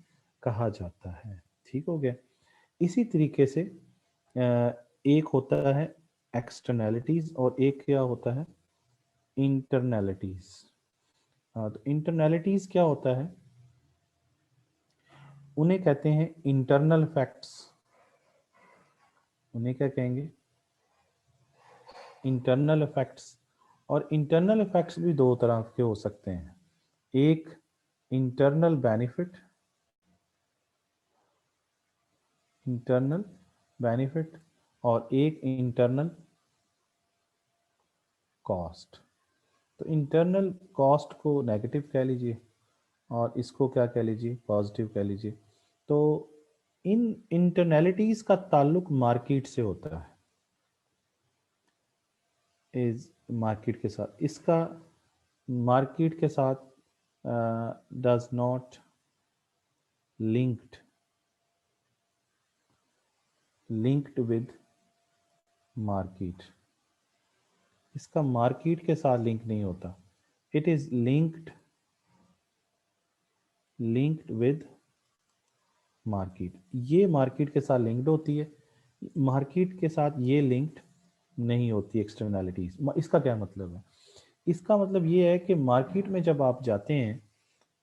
कहा जाता है। ठीक हो गया। इसी तरीके से एक होता है एक्सटर्नैलिटीज़ और एक क्या होता है, इंटरनैलिटीज़। हाँ, तो इंटरनैलिटीज़ क्या होता है, उन्हें कहते हैं इंटरनल फैक्ट्स। उन्हें क्या कहेंगे, इंटरनल इफेक्ट्स। और इंटरनल इफेक्ट्स भी दो तरह के हो सकते हैं, एक इंटरनल बेनिफिट, इंटरनल बेनिफिट, और एक इंटरनल कॉस्ट। तो इंटरनल कॉस्ट को नेगेटिव कह लीजिए और इसको क्या कह लीजिए, पॉजिटिव कह लीजिए। तो इन इंटरनैलिटीज का ताल्लुक मार्केट से होता है, इज मार्केट के साथ, इसका मार्केट के साथ does not linked with market. इसका मार्केट के साथ लिंक नहीं होता, it is linked with market. ये मार्केट के साथ लिंक्ड होती है, मार्केट के साथ ये लिंक्ड नहीं होती एक्सटर्नैलिटीज। इसका क्या मतलब है, इसका मतलब ये है कि मार्केट में जब आप जाते हैं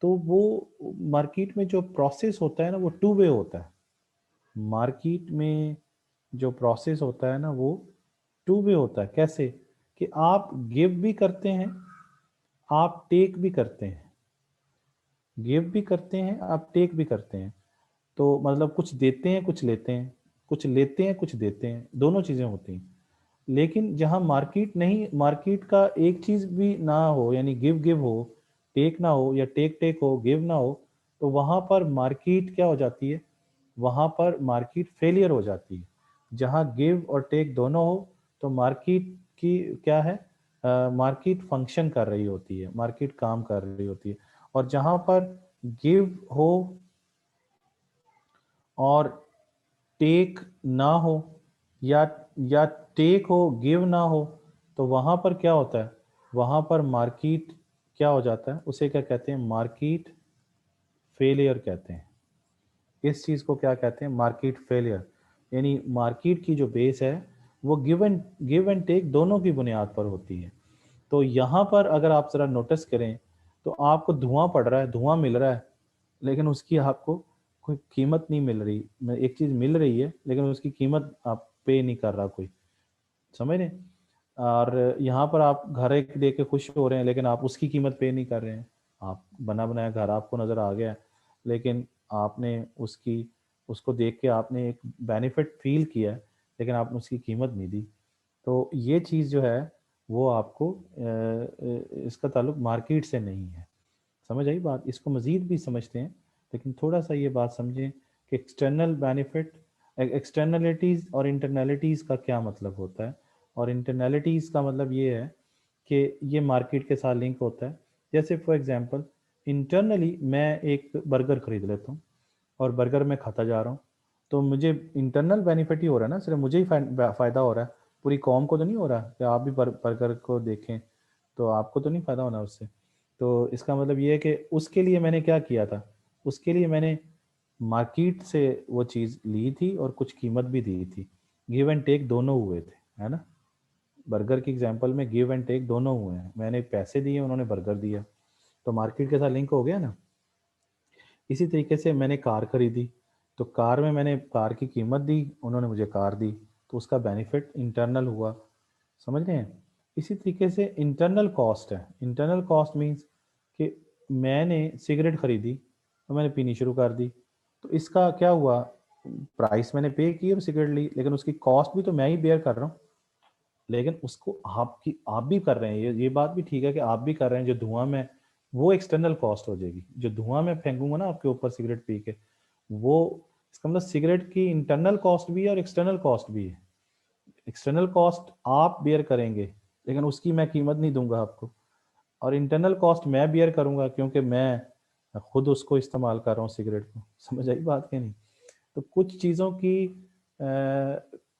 तो वो मार्केट में जो प्रोसेस होता है ना वो टू वे होता है। मार्केट में जो प्रोसेस होता है ना वो टू वे होता है। कैसे कि आप गिव भी करते हैं, आप टेक भी करते हैं, गिव भी करते हैं, आप टेक भी करते हैं। तो मतलब कुछ देते हैं कुछ लेते हैं, कुछ लेते हैं कुछ देते हैं, दोनों चीज़ें होती हैं। लेकिन जहाँ मार्केट नहीं, मार्केट का एक चीज़ भी ना हो, यानी गिव गिव हो, टेक ना हो, या टेक टेक हो गिव ना हो, तो वहाँ पर मार्केट क्या हो जाती है, वहाँ पर मार्केट फेलियर हो जाती है। जहाँ गिव और टेक दोनों हो तो मार्केट की क्या है, मार्केट फंक्शन कर रही होती है, मार्केट काम कर रही होती है। और जहाँ पर गिव हो और टेक ना हो, या टेक हो गिव ना हो, तो वहाँ पर क्या होता है, वहाँ पर मार्केट क्या हो जाता है, उसे क्या कहते हैं, मार्केट फेलियर कहते हैं। इस चीज़ को क्या कहते हैं, मार्केट फेलियर। यानी मार्केट की जो बेस है वो गिव एंड टेक दोनों की बुनियाद पर होती है। तो यहाँ पर अगर आप ज़रा नोटिस करें तो आपको धुआं पड़ रहा है, धुआं मिल रहा है, लेकिन उसकी आपको कोई कीमत नहीं मिल रही। एक चीज़ मिल रही है लेकिन उसकी कीमत आप पे नहीं कर रहा कोई, समझ रहे। और यहाँ पर आप घर एक दे के खुश हो रहे हैं लेकिन आप उसकी कीमत पे नहीं कर रहे हैं। आप बना बनाया घर आपको नज़र आ गया है, लेकिन आपने उसको देख के आपने एक बेनिफिट फील किया है, लेकिन आपने उसकी कीमत नहीं दी। तो ये चीज़ जो है वो आपको इसका ताल्लुक मार्केट से नहीं है। समझ आई बात? इसको मज़ीद भी समझते हैं, लेकिन थोड़ा सा ये बात समझें कि एक्सटर्नल बेनिफिट, एक्सटर्नलिटीज़ और इंटरनलिटीज़ का क्या मतलब होता है। और इंटरनलिटीज़ का मतलब ये है कि ये मार्केट के साथ लिंक होता है। जैसे फॉर एग्जांपल इंटरनली मैं एक बर्गर ख़रीद लेता हूँ और बर्गर मैं खाता जा रहा हूँ, तो मुझे इंटरनल बेनिफिट ही हो रहा है ना, सिर्फ मुझे ही फ़ायदा हो रहा है। पूरी कौम को तो नहीं हो रहा कि आप भी बर्गर को देखें तो आपको तो नहीं फ़ायदा होना उससे। तो इसका मतलब ये है कि उसके लिए मैंने क्या किया था, उसके लिए मैंने मार्केट से वो चीज़ ली थी और कुछ कीमत भी दी थी। गिव एंड टेक दोनों हुए थे, है ना? बर्गर की एग्जांपल में गिव एंड टेक दोनों हुए हैं। मैंने पैसे दिए, उन्होंने बर्गर दिया, तो मार्केट के साथ लिंक हो गया ना। इसी तरीके से मैंने कार खरीदी, तो कार में मैंने कार की कीमत दी, उन्होंने मुझे कार दी, तो उसका बेनिफिट इंटरनल हुआ। समझ रहे हैं? इसी तरीके से इंटरनल कॉस्ट है। इंटरनल कॉस्ट मीन्स कि मैंने सिगरेट खरीदी तो मैंने पीनी शुरू कर दी, तो इसका क्या हुआ, प्राइस मैंने पे की और सिगरेट ली, लेकिन उसकी कॉस्ट भी तो मैं ही बेयर कर रहा हूँ। लेकिन उसको आप भी कर रहे हैं, ये बात भी ठीक है कि आप भी कर रहे हैं। जो धुआं में, वो एक्सटर्नल कॉस्ट हो जाएगी। जो धुआं में फेंकूंगा ना आपके ऊपर सिगरेट पी के, वो, इसका मतलब सिगरेट की इंटरनल कॉस्ट भी है और एक्सटर्नल कॉस्ट भी है। एक्सटर्नल कॉस्ट आप बेयर करेंगे, लेकिन उसकी मैं कीमत नहीं दूंगा आपको। और इंटरनल कॉस्ट मैं बियर करूंगा, क्योंकि मैं खुद उसको इस्तेमाल कर रहा हूँ सिगरेट को। समझ आई बात के नहीं? तो कुछ चीज़ों की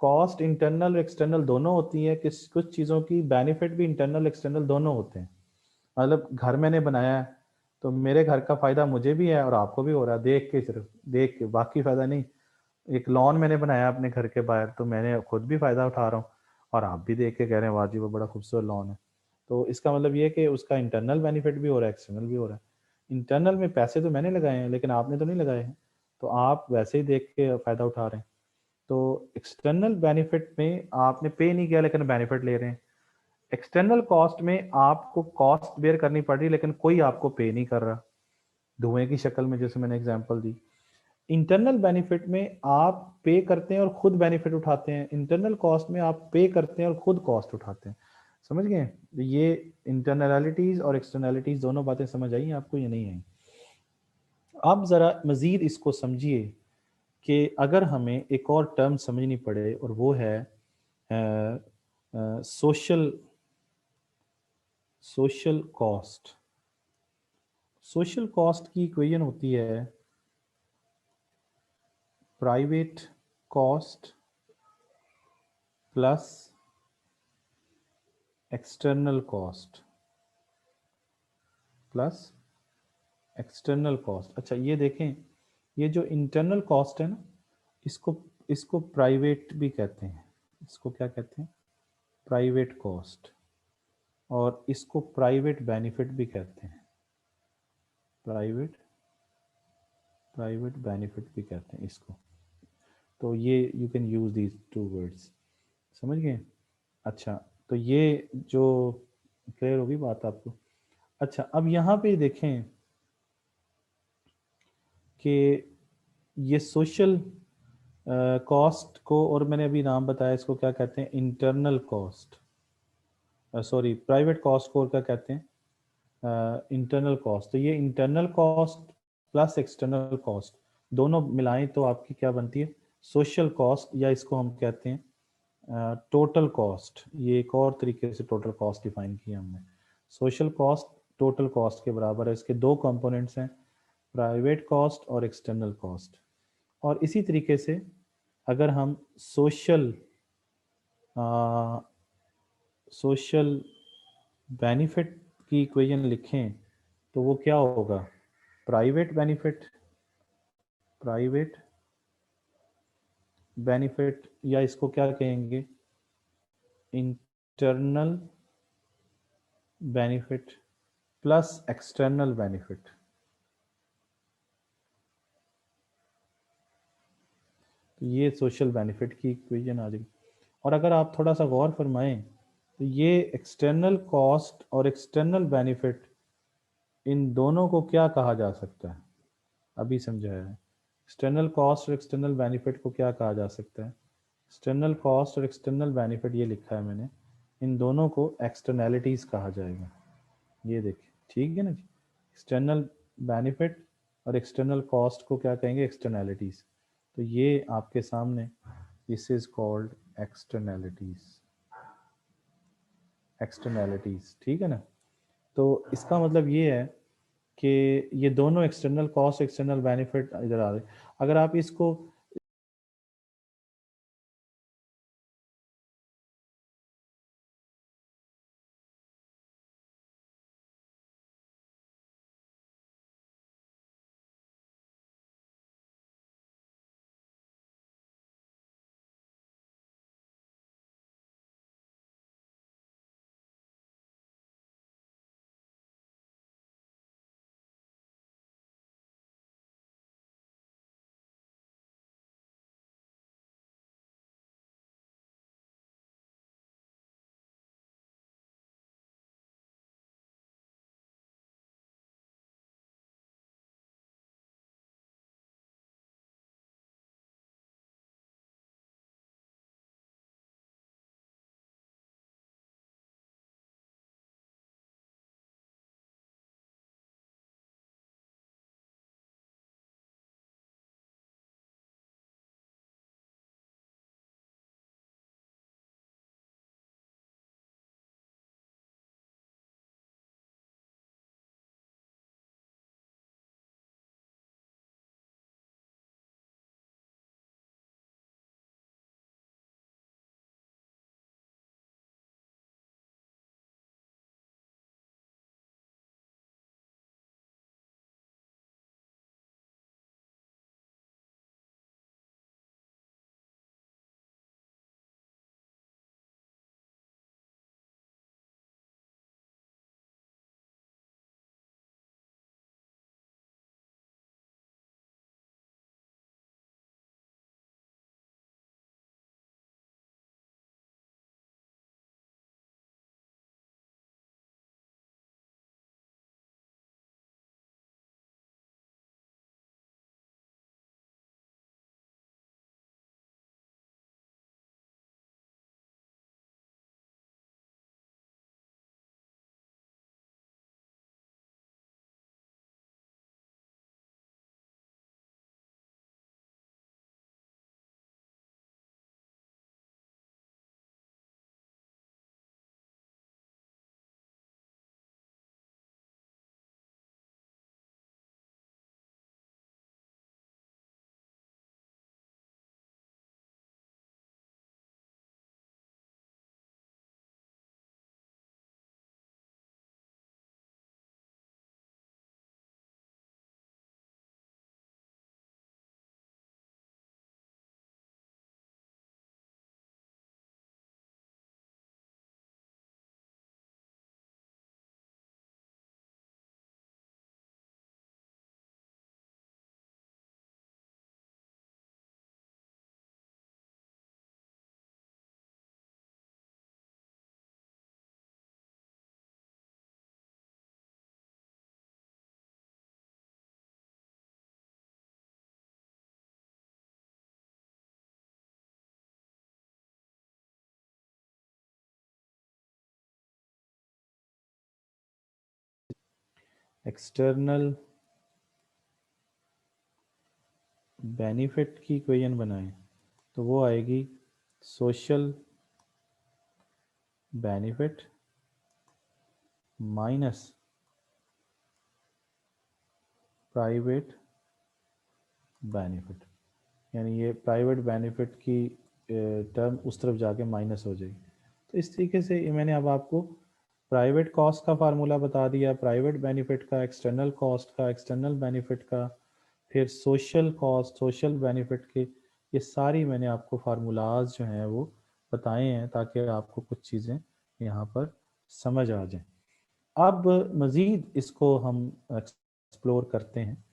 कॉस्ट इंटरनल एक्सटर्नल दोनों होती है, किस कुछ चीज़ों की बेनिफिट भी इंटरनल एक्सटर्नल दोनों होते हैं। मतलब घर मैंने बनाया है, तो मेरे घर का फ़ायदा मुझे भी है और आपको भी हो रहा है, देख के, सिर्फ देख के, बाकी फ़ायदा नहीं। एक लॉन मैंने बनाया अपने घर के बाहर, तो मैंने खुद भी फ़ायदा उठा रहा हूँ और आप भी देख के कह रहे हैं वाह जी वो बड़ा खूबसूरत लॉन है। तो इसका मतलब ये है कि उसका इंटरनल बेनिफिट भी हो रहा है, एक्सटर्नल भी हो रहा है। इंटरनल में पैसे तो मैंने लगाए हैं, लेकिन आपने तो नहीं लगाए हैं, तो आप वैसे ही देख के फ़ायदा उठा रहे हैं। तो एक्सटर्नल बेनिफिट में आपने पे नहीं किया लेकिन बेनिफिट ले रहे हैं। एक्सटर्नल कॉस्ट में आपको कॉस्ट बेयर करनी पड़ रही है, लेकिन कोई आपको पे नहीं कर रहा, धुएं की शक्ल में, जैसे मैंने एग्जांपल दी। इंटरनल बेनिफिट में आप पे करते हैं और खुद बेनिफिट उठाते हैं। इंटरनल कॉस्ट में आप पे करते हैं और खुद कॉस्ट उठाते हैं। समझ गए? ये इंटरनलिटीज और एक्सटर्नलिटीज दोनों बातें समझ आई आपको या नहीं आई? आप ज़रा मज़ीद इसको समझिए कि अगर हमें एक और टर्म समझनी पड़े, और वो है social social cost. Social cost की इक्वेशन होती है private cost plus external cost plus external cost. अच्छा ये देखें, ये जो इंटरनल कॉस्ट है ना, इसको इसको प्राइवेट भी कहते हैं। इसको क्या कहते हैं? Private cost. और इसको प्राइवेट बेनिफिट भी कहते हैं। प्राइवेट प्राइवेट बेनिफिट भी कहते हैं इसको। तो ये you can use these two words. समझ गए? अच्छा, तो ये जो क्लियर होगी बात आपको। अच्छा, अब यहाँ पे देखें कि ये सोशल कॉस्ट को, और मैंने अभी नाम बताया, इसको क्या कहते हैं? Internal cost. Sorry, private cost को और क्या कहते हैं? Internal cost. तो ये internal cost plus external cost दोनों मिलाएं तो आपकी क्या बनती है? सोशल कॉस्ट, या इसको हम कहते हैं टोटल कॉस्ट। ये एक और तरीके से टोटल कॉस्ट डिफाइन किया हमने। सोशल कॉस्ट टोटल कॉस्ट के बराबर है। इसके दो कंपोनेंट्स हैं, प्राइवेट कॉस्ट और एक्सटर्नल कॉस्ट। और इसी तरीके से अगर हम सोशल बेनिफिट की इक्वेशन लिखें तो वो क्या होगा? प्राइवेट बेनिफिट, प्राइवेट बेनिफिट, या इसको क्या कहेंगे? Internal benefit plus external benefit. तो ये सोशल बेनिफिट की इक्वेशन आ जाएगी। और अगर आप थोड़ा सा गौर फरमाएं तो ये एक्सटर्नल कॉस्ट और एक्सटर्नल बेनिफिट, इन दोनों को क्या कहा जा सकता है? अभी समझाया है। एक्सटर्नल कॉस्ट और एक्सटर्नल बेनिफिट को क्या कहा जा सकता है? एक्सटर्नल कॉस्ट और एक्सटर्नल बेनिफिट, ये लिखा है मैंने, इन दोनों को एक्सटर्नैलिटीज़ कहा जाएगा। ये देखिए, ठीक है ना जी? एक्सटर्नल बेनिफिट और एक्सटर्नल कॉस्ट को क्या कहेंगे? एक्सटर्नैलिटीज़। तो ये आपके सामने, this is called externalities. Externalities, ठीक है ना? तो इसका मतलब ये है कि ये दोनों एक्सटर्नल कॉस्ट एक्सटर्नल बेनिफिट इधर आ रहे। अगर आप इसको एक्सटर्नल बेनिफिट की इक्वेशन बनाएं तो वो आएगी social benefit minus private benefit, यानी ये प्राइवेट बेनिफिट की टर्म उस तरफ जाके माइनस हो जाएगी। तो इस तरीके से मैंने अब आपको प्राइवेट कॉस्ट का फार्मूला बता दिया, प्राइवेट बेनिफिट का, एक्सटर्नल कॉस्ट का, एक्सटर्नल बेनिफिट का, फिर सोशल कॉस्ट, सोशल बेनिफिट के, ये सारी मैंने आपको फार्मूलाज जो हैं वो बताए हैं ताकि आपको कुछ चीज़ें यहाँ पर समझ आ जाएं। अब मज़ीद इसको हम एक्सप्लोर करते हैं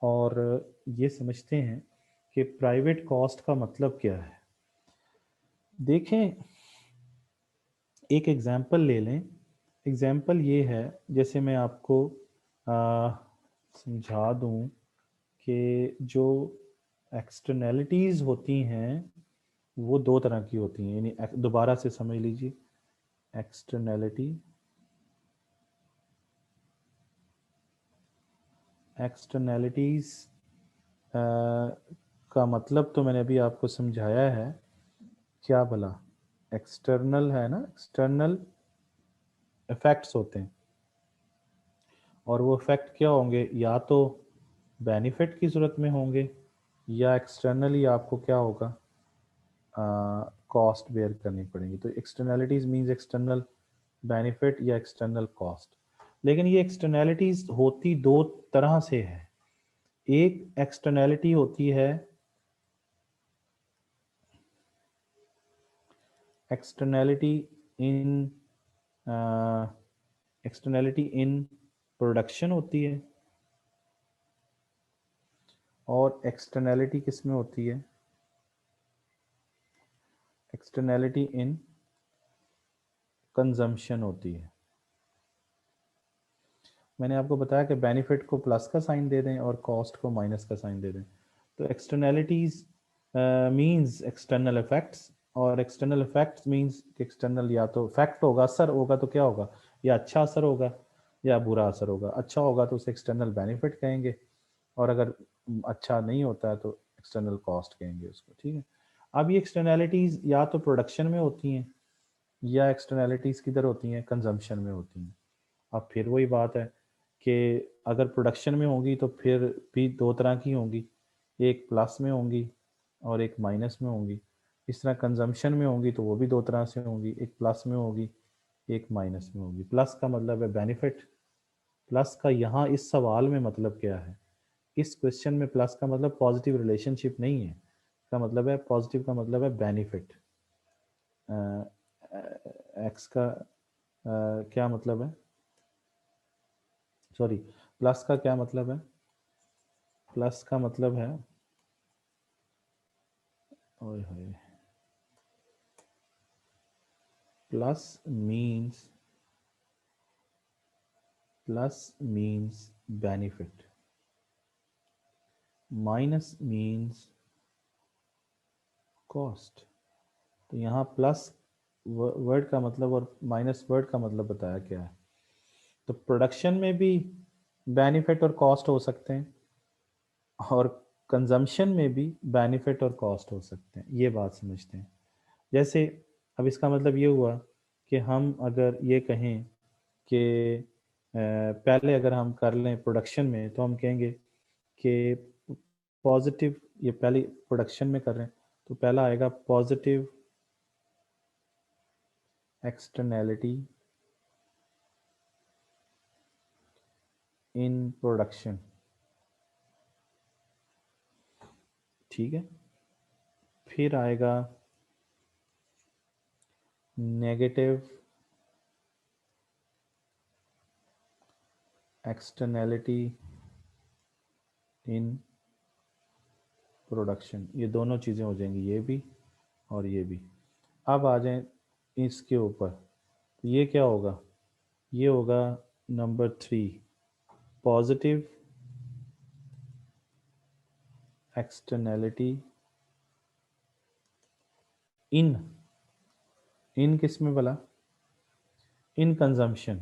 और ये समझते हैं कि प्राइवेट कॉस्ट का मतलब क्या है। देखें, एक एग्ज़ाम्पल ले लें। एग्ज़ाम्पल ये है, जैसे मैं आपको समझा दूं कि जो एक्सटर्नैलिटीज़ होती हैं वो दो तरह की होती हैं, यानी दोबारा से समझ लीजिए। एक्सटर्नैलिटी, एक्सटर्नैलिटीज़ का मतलब तो मैंने अभी आपको समझाया है। क्या भला एक्सटर्नल है ना, एक्सटर्नल इफेक्ट्स होते हैं और वो इफेक्ट क्या होंगे, या तो बेनिफिट की सूरत में होंगे या एक्सटर्नली आपको क्या होगा, कॉस्ट बेयर करनी पड़ेगी। तो एक्सटर्नैलिटीज मींस एक्सटर्नल बेनिफिट या एक्सटर्नल कॉस्ट। लेकिन ये एक्सटर्नैलिटीज होती दो तरह से है। एक एक्सटर्नैलिटी होती है externality in externality in production होती है, और एक्सटर्नैलिटी किस में होती है, एक्सटर्नैलिटी इन कंजम्पशन होती है। मैंने आपको बताया कि बेनिफिट को प्लस का साइन दे दें और कॉस्ट को माइनस का साइन दे दें। तो एक्सटर्नैलिटीज मींस एक्सटर्नल इफेक्ट्स, और एक्सटर्नल इफेक्ट्स मींस एक्सटर्नल, या तो इफेक्ट होगा, असर होगा तो क्या होगा, या अच्छा असर होगा या बुरा असर होगा। अच्छा होगा तो उसे एक्सटर्नल बेनिफिट कहेंगे, और अगर अच्छा नहीं होता है तो एक्सटर्नल कॉस्ट कहेंगे उसको। ठीक है। अब ये एक्सटर्नैलिटीज़ या तो प्रोडक्शन में होती हैं या एक्सटर्नैलिटीज़ किधर होती हैं, कंजम्पशन में होती हैं। अब फिर वही बात है कि अगर प्रोडक्शन में होंगी तो फिर भी दो तरह की होंगी, एक प्लस में होंगी और एक माइनस में होंगी। इस तरह कंजम्पशन में होंगी तो वो भी दो तरह से होंगी, एक प्लस में होगी एक माइनस में होगी। प्लस का मतलब है बेनिफिट। प्लस का यहाँ इस सवाल में मतलब क्या है, इस क्वेश्चन में प्लस का मतलब पॉजिटिव रिलेशनशिप नहीं है, का मतलब है पॉजिटिव का मतलब है बेनिफिट। एक्स का क्या मतलब है, सॉरी, प्लस का क्या मतलब है, प्लस का मतलब है, ओए होए, plus means, plus means benefit, minus means cost. तो यहाँ प्लस वर्ड का मतलब और माइनस वर्ड का मतलब बताया क्या है। तो प्रोडक्शन में भी बेनिफिट और कॉस्ट हो सकते हैं और कंजम्पशन में भी बेनिफिट और कॉस्ट हो सकते हैं, ये बात समझते हैं। जैसे अब इसका मतलब ये हुआ कि हम अगर ये कहें कि पहले अगर हम कर लें प्रोडक्शन में तो हम कहेंगे कि पॉजिटिव, ये पहले प्रोडक्शन में कर रहे हैं तो पहला आएगा पॉजिटिव एक्सटर्नैलिटी इन प्रोडक्शन। ठीक है। फिर आएगा नेगेटिव एक्सटर्नैलिटी इन प्रोडक्शन। ये दोनों चीज़ें हो जाएंगी, ये भी और ये भी। अब आ जाएं इसके ऊपर, तो ये क्या होगा, ये होगा नंबर 3, पॉजिटिव एक्सटर्नैलिटी इन, इन किस में भला, इन कंजम्पशन।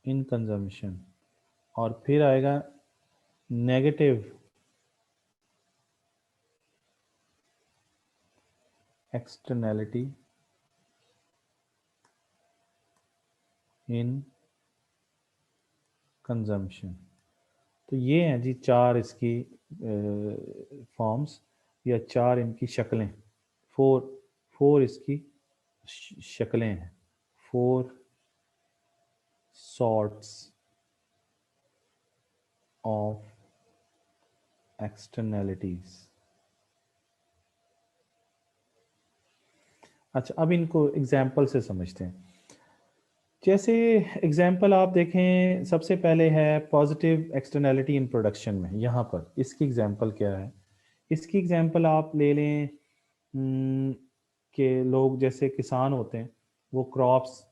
इन कंजम्पशन, और फिर आएगा नेगेटिव एक्सटर्नैलिटी इन कंजम्पशन। तो ये हैं जी चार इसकी फॉर्म्स या चार इनकी शक्लें, फोर फोर इसकी शक्लें हैं, फोर सॉर्ट्स ऑफ एक्सटर्नैलिटीज। अच्छा, अब इनको एग्जाम्पल से समझते हैं। जैसे एग्जाम्पल आप देखें, सबसे पहले है पॉजिटिव एक्सटर्नैलिटी इन प्रोडक्शन में। यहाँ पर इसकी एग्जाम्पल क्या है? इसकी एग्जाम्पल आप ले लें कि लोग जैसे किसान होते हैं, वो क्रॉप्स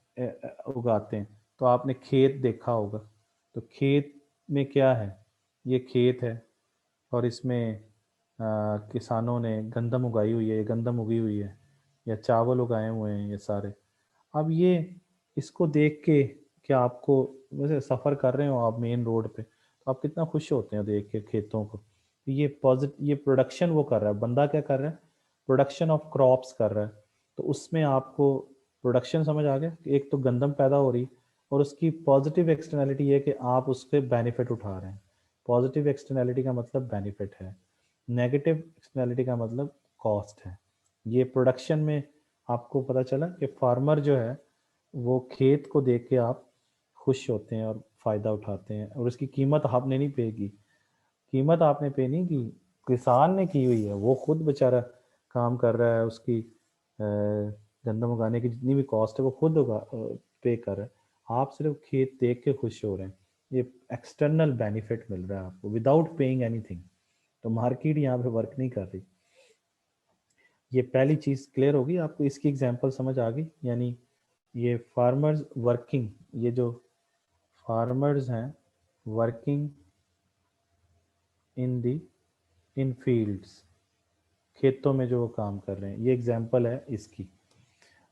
उगाते हैं। तो आपने खेत देखा होगा, तो खेत में क्या है? ये खेत है और इसमें किसानों ने गंदम उगाई हुई है, गंदम उगी हुई है, या चावल उगाए हुए हैं ये सारे। अब ये इसको देख के, क्या आपको, वैसे सफ़र कर रहे हो आप मेन रोड पे, तो आप कितना खुश होते हैं देख के खेतों को। ये प्रोडक्शन वो कर रहा है, बंदा क्या कर रहा है? प्रोडक्शन ऑफ क्रॉप्स कर रहा है। तो उसमें आपको प्रोडक्शन समझ आ गया, एक तो गंदम पैदा हो रही, और उसकी पॉजिटिव एक्सटर्नैलिटी है कि आप उसके बेनिफिट उठा रहे हैं। पॉजिटिव एक्सटर्नैलिटी का मतलब बेनिफिट है, नेगेटिव एक्सटर्नैलिटी का मतलब कॉस्ट है। ये प्रोडक्शन में आपको पता चला कि फार्मर जो है वो खेत को देख के आप खुश होते हैं और फ़ायदा उठाते हैं, और उसकी कीमत आपने नहीं पे की। कीमत आपने पे नहीं की, किसान ने की हुई है। वो खुद बेचारा काम कर रहा है, उसकी गंदम उगाने की जितनी भी कॉस्ट है वो खुद पे कर रहा है। आप सिर्फ खेत देख के खुश हो रहे हैं। ये एक्सटर्नल बेनिफिट मिल रहा है आपको विदाउट पेइंग एनीथिंग। तो मार्केट यहाँ पे वर्क नहीं कर रही। ये पहली चीज़ क्लियर होगी आपको, इसकी एग्जांपल समझ आ गई। यानी ये फार्मर्स वर्किंग, ये जो फार्मर्स हैं working in the in fields, खेतों में जो वो काम कर रहे हैं, ये एग्जांपल है इसकी।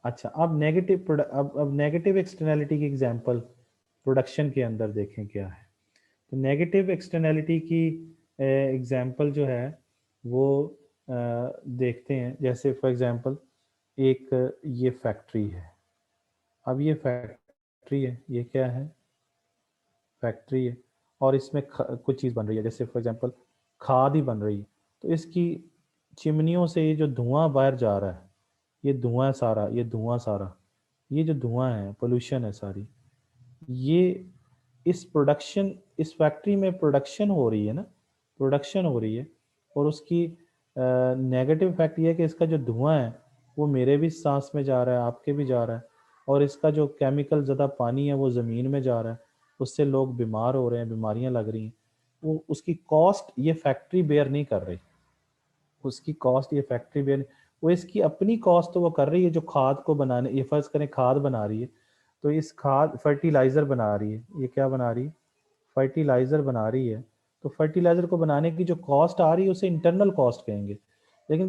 अच्छा, अब नेगेटिव एक्सटर्नैलिटी की एग्जांपल प्रोडक्शन के अंदर देखें क्या है। तो नेगेटिव एक्सटर्नैलिटी की एग्जांपल जो है वो देखते हैं। जैसे फॉर एग्जांपल एक ये फैक्ट्री है। अब ये फैक्ट्री है, ये क्या है? फैक्ट्री है, और इसमें कुछ चीज़ बन रही है, जैसे फॉर एग्जांपल खाद ही बन रही है। तो इसकी चिमनियों से ये जो धुआं बाहर जा रहा है, ये धुआं सारा, ये जो धुआं है, पोल्यूशन है सारी, ये इस फैक्ट्री में प्रोडक्शन हो रही है ना, प्रोडक्शन हो रही है। और उसकी नेगेटिव फैक्ट ये है कि इसका जो धुआं है वो मेरे भी सांस में जा रहा है, आपके भी जा रहा है, और इसका जो केमिकल ज़्यादा पानी है वो ज़मीन में जा रहा है। उससे लोग बीमार हो रहे हैं, बीमारियां लग रही हैं। वो उसकी कॉस्ट ये फैक्ट्री बेयर नहीं कर रही, उसकी कॉस्ट ये फैक्ट्री बेयर, वो इसकी अपनी कॉस्ट तो वो कर रही है जो खाद को बनाने, ये फर्ज करें खाद बना रही है, तो इस खाद फर्टिलाइज़र बना रही है। ये क्या बना रही है? फर्टिलाइज़र बना रही है। तो फर्टिलाइज़र को बनाने की जो कॉस्ट आ रही है उसे इंटरनल कॉस्ट कहेंगे। लेकिन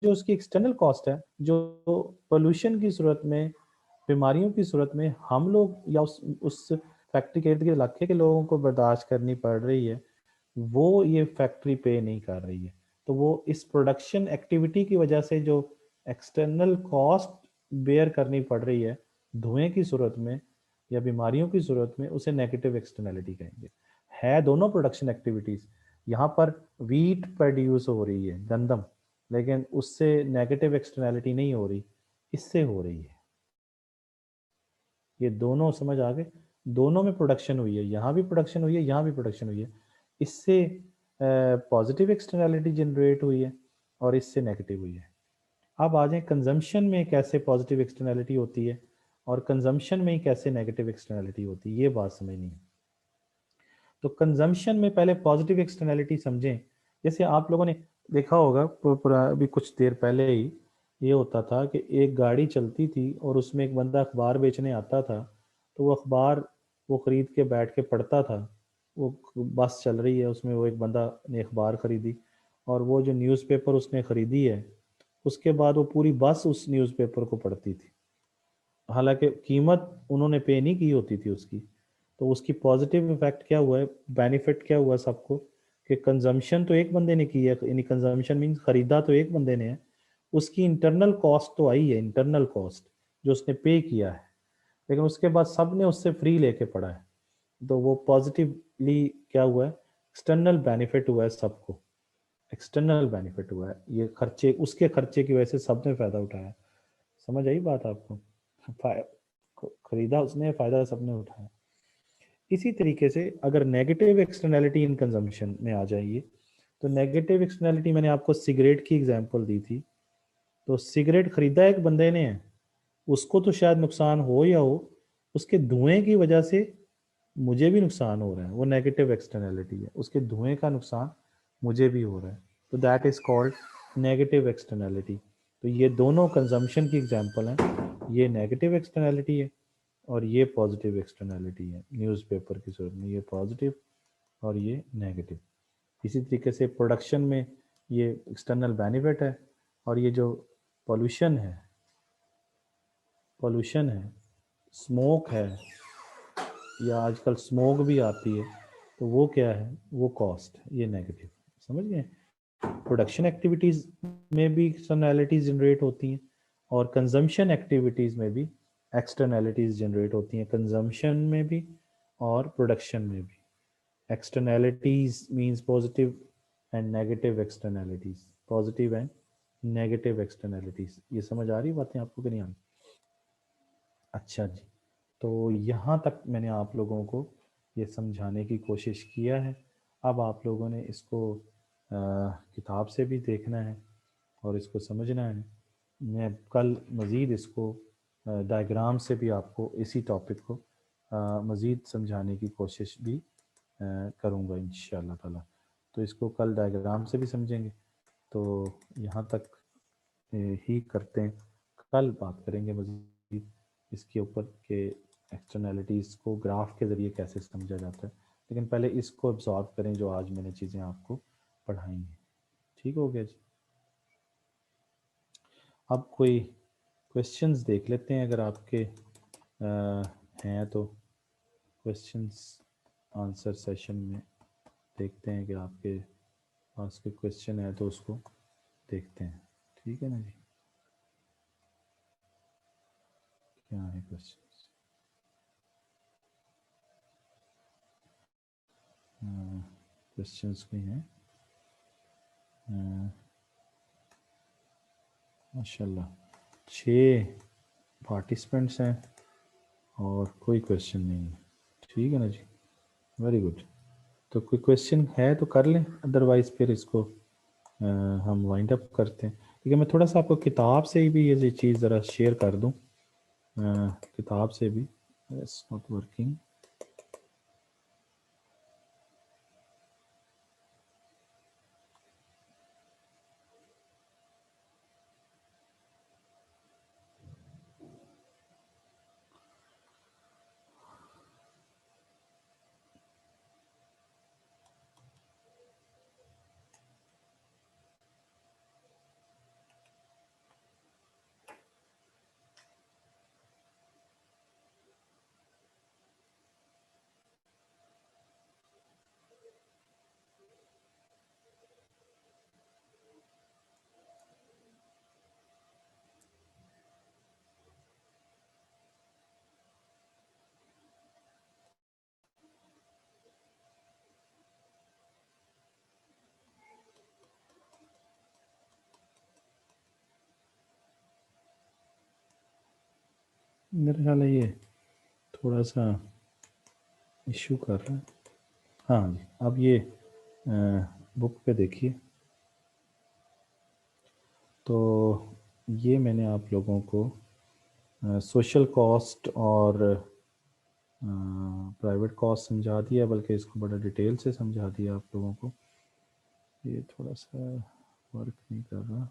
जो उसकी एक्सटर्नल कॉस्ट है, जो पोल्यूशन की सूरत में, बीमारियों की सूरत में हम लोग या उस फैक्ट्री के इर्द गिर्द इलाके के लोगों को बर्दाश्त करनी पड़ रही है, वो ये फैक्ट्री पे नहीं कर रही है। तो वो इस प्रोडक्शन एक्टिविटी की वजह से जो एक्सटर्नल कॉस्ट बेयर करनी पड़ रही है धुएं की सूरत में या बीमारियों की सूरत में, उसे नेगेटिव एक्सटर्नैलिटी कहेंगे। है दोनों प्रोडक्शन एक्टिविटीज। यहाँ पर वीट प्रोड्यूस हो रही है, गंदम, लेकिन उससे नेगेटिव एक्सटर्नैलिटी नहीं हो रही, इससे हो रही है। ये दोनों समझ आ गए? दोनों में प्रोडक्शन हुई है, यहाँ भी प्रोडक्शन हुई है, यहाँ भी प्रोडक्शन हुई है। इससे पॉजिटिव एक्सटर्नैलिटी जनरेट हुई है और इससे नेगेटिव हुई है। अब आ जाए कंजम्पशन में कैसे पॉजिटिव एक्सटर्नैलिटी होती है और कंजम्पशन में ही कैसे नेगेटिव एक्सटर्नैलिटी होती है, ये बात समझनी है। तो कंजम्पशन में पहले पॉजिटिव एक्सटर्नैलिटी समझें। जैसे आप लोगों ने देखा होगा, अभी कुछ देर पहले ही ये होता था कि एक गाड़ी चलती थी और उसमें एक बंदा अखबार बेचने आता था, तो वो अखबार वो ख़रीद के बैठ के पढ़ता था। वो बस चल रही है, उसमें वो एक बंदा ने अखबार ख़रीदी, और वो जो न्यूज़पेपर उसने ख़रीदी है, उसके बाद वो पूरी बस उस न्यूज़पेपर को पढ़ती थी। हालांकि कीमत उन्होंने पे नहीं की होती थी उसकी, तो उसकी पॉजिटिव इफेक्ट क्या हुआ है, बेनिफिट क्या हुआ सबको, कि कंजम्पशन तो एक बंदे ने की है, यानी कंजम्पशन मीन्स खरीदा तो एक बंदे ने है, उसकी इंटरनल कॉस्ट तो आई है, इंटरनल कॉस्ट जो उसने पे किया है, लेकिन उसके बाद सब ने उससे फ्री लेके पड़ा है, तो वो पॉजिटिवली क्या हुआ है, एक्सटर्नल बेनिफिट हुआ है सबको, एक्सटर्नल बेनिफिट हुआ है, ये खर्चे, उसके खर्चे की वजह से सबने फायदा उठाया। समझ आई बात आपको? खरीदा उसने, फायदा सबने उठाया। इसी तरीके से अगर नेगेटिव एक्सटर्नैलिटी इन कंजम्पशन में आ जाइए, तो नेगेटिव एक्सटर्नैलिटी मैंने आपको सिगरेट की एग्जांपल दी थी, तो सिगरेट खरीदा एक बंदे ने है, उसको तो शायद नुकसान हो या हो, उसके धुएं की वजह से मुझे भी नुकसान हो रहा है, वो नेगेटिव एक्सटर्नैलिटी है, उसके धुएं का नुकसान मुझे भी हो रहा है, तो that is called negative externality. तो ये दोनों कंजम्पशन की एग्जांपल हैं, ये नेगेटिव एक्सटर्नैलिटी है और ये पॉजिटिव एक्सटर्नैलिटी है, न्यूज़पेपर की सूरत में ये पॉजिटिव और ये नेगेटिव। इसी तरीके से प्रोडक्शन में ये एक्सटर्नल बेनिफिट है, और ये जो पोल्यूशन है, स्मोक है, या आजकल स्मोक भी आती है, तो वो क्या है, वो कॉस्ट, ये नेगेटिव। समझ गए? प्रोडक्शन एक्टिविटीज़ में भी एक्सटर्नैलिटीज जनरेट होती हैं, और कंजम्पशन एक्टिविटीज़ में भी एक्सटर्नैलिटीज जनरेट होती हैं, कंजम्पशन में भी और प्रोडक्शन में भी। Externalities means positive and negative externalities, positive and negative externalities. ये समझ आ रही बातें आपको कि नहीं आ रही? अच्छा जी, तो यहाँ तक मैंने आप लोगों को ये समझाने की कोशिश किया है। अब आप लोगों ने इसको किताब से भी देखना है और इसको समझना है। मैं कल मज़ीद इसको डायग्राम से भी आपको इसी टॉपिक को मज़ीद समझाने की कोशिश भी करूँगा इंशाअल्लाह ताला। तो इसको कल डायग्राम से भी समझेंगे। तो यहाँ तक ही करते हैं, कल बात करेंगे मज़ीद इसके ऊपर के एक्सटर्नैलिटीज़ को ग्राफ के ज़रिए कैसे समझा जाता है, लेकिन पहले इसको अब्जॉर्व करें जो आज मैंने चीज़ें आपको पढ़ाई हैं। ठीक हो गया जी? अब कोई क्वेश्चंस देख लेते हैं, अगर आपके हैं तो क्वेश्चंस आंसर सेशन में देखते हैं कि आपके पास कोई क्वेश्चन है तो उसको देखते हैं। ठीक है ना जी? क्या है क्वेश्चन? क्वेश्चंस कोई हैं? माशाल्लाह 6 पार्टिसिपेंट्स हैं और कोई क्वेश्चन नहीं है। ठीक है ना जी? Very good. तो कोई क्वेश्चन है तो कर लें, अदरवाइज फिर इसको हम वाइंड अप करते हैं। ठीक है, मैं थोड़ा सा आपको किताब से भी ये चीज़ ज़रा शेयर कर दूं, किताब से भी। It's not working. मेरे ख्याल है ये थोड़ा सा इशू कर रहा है। हाँ जी, अब ये बुक पे देखिए, तो ये मैंने आप लोगों को सोशल कॉस्ट और प्राइवेट कॉस्ट समझा दिया, बल्कि इसको बड़ा डिटेल से समझा दिया आप लोगों को। ये थोड़ा सा वर्क नहीं कर रहा।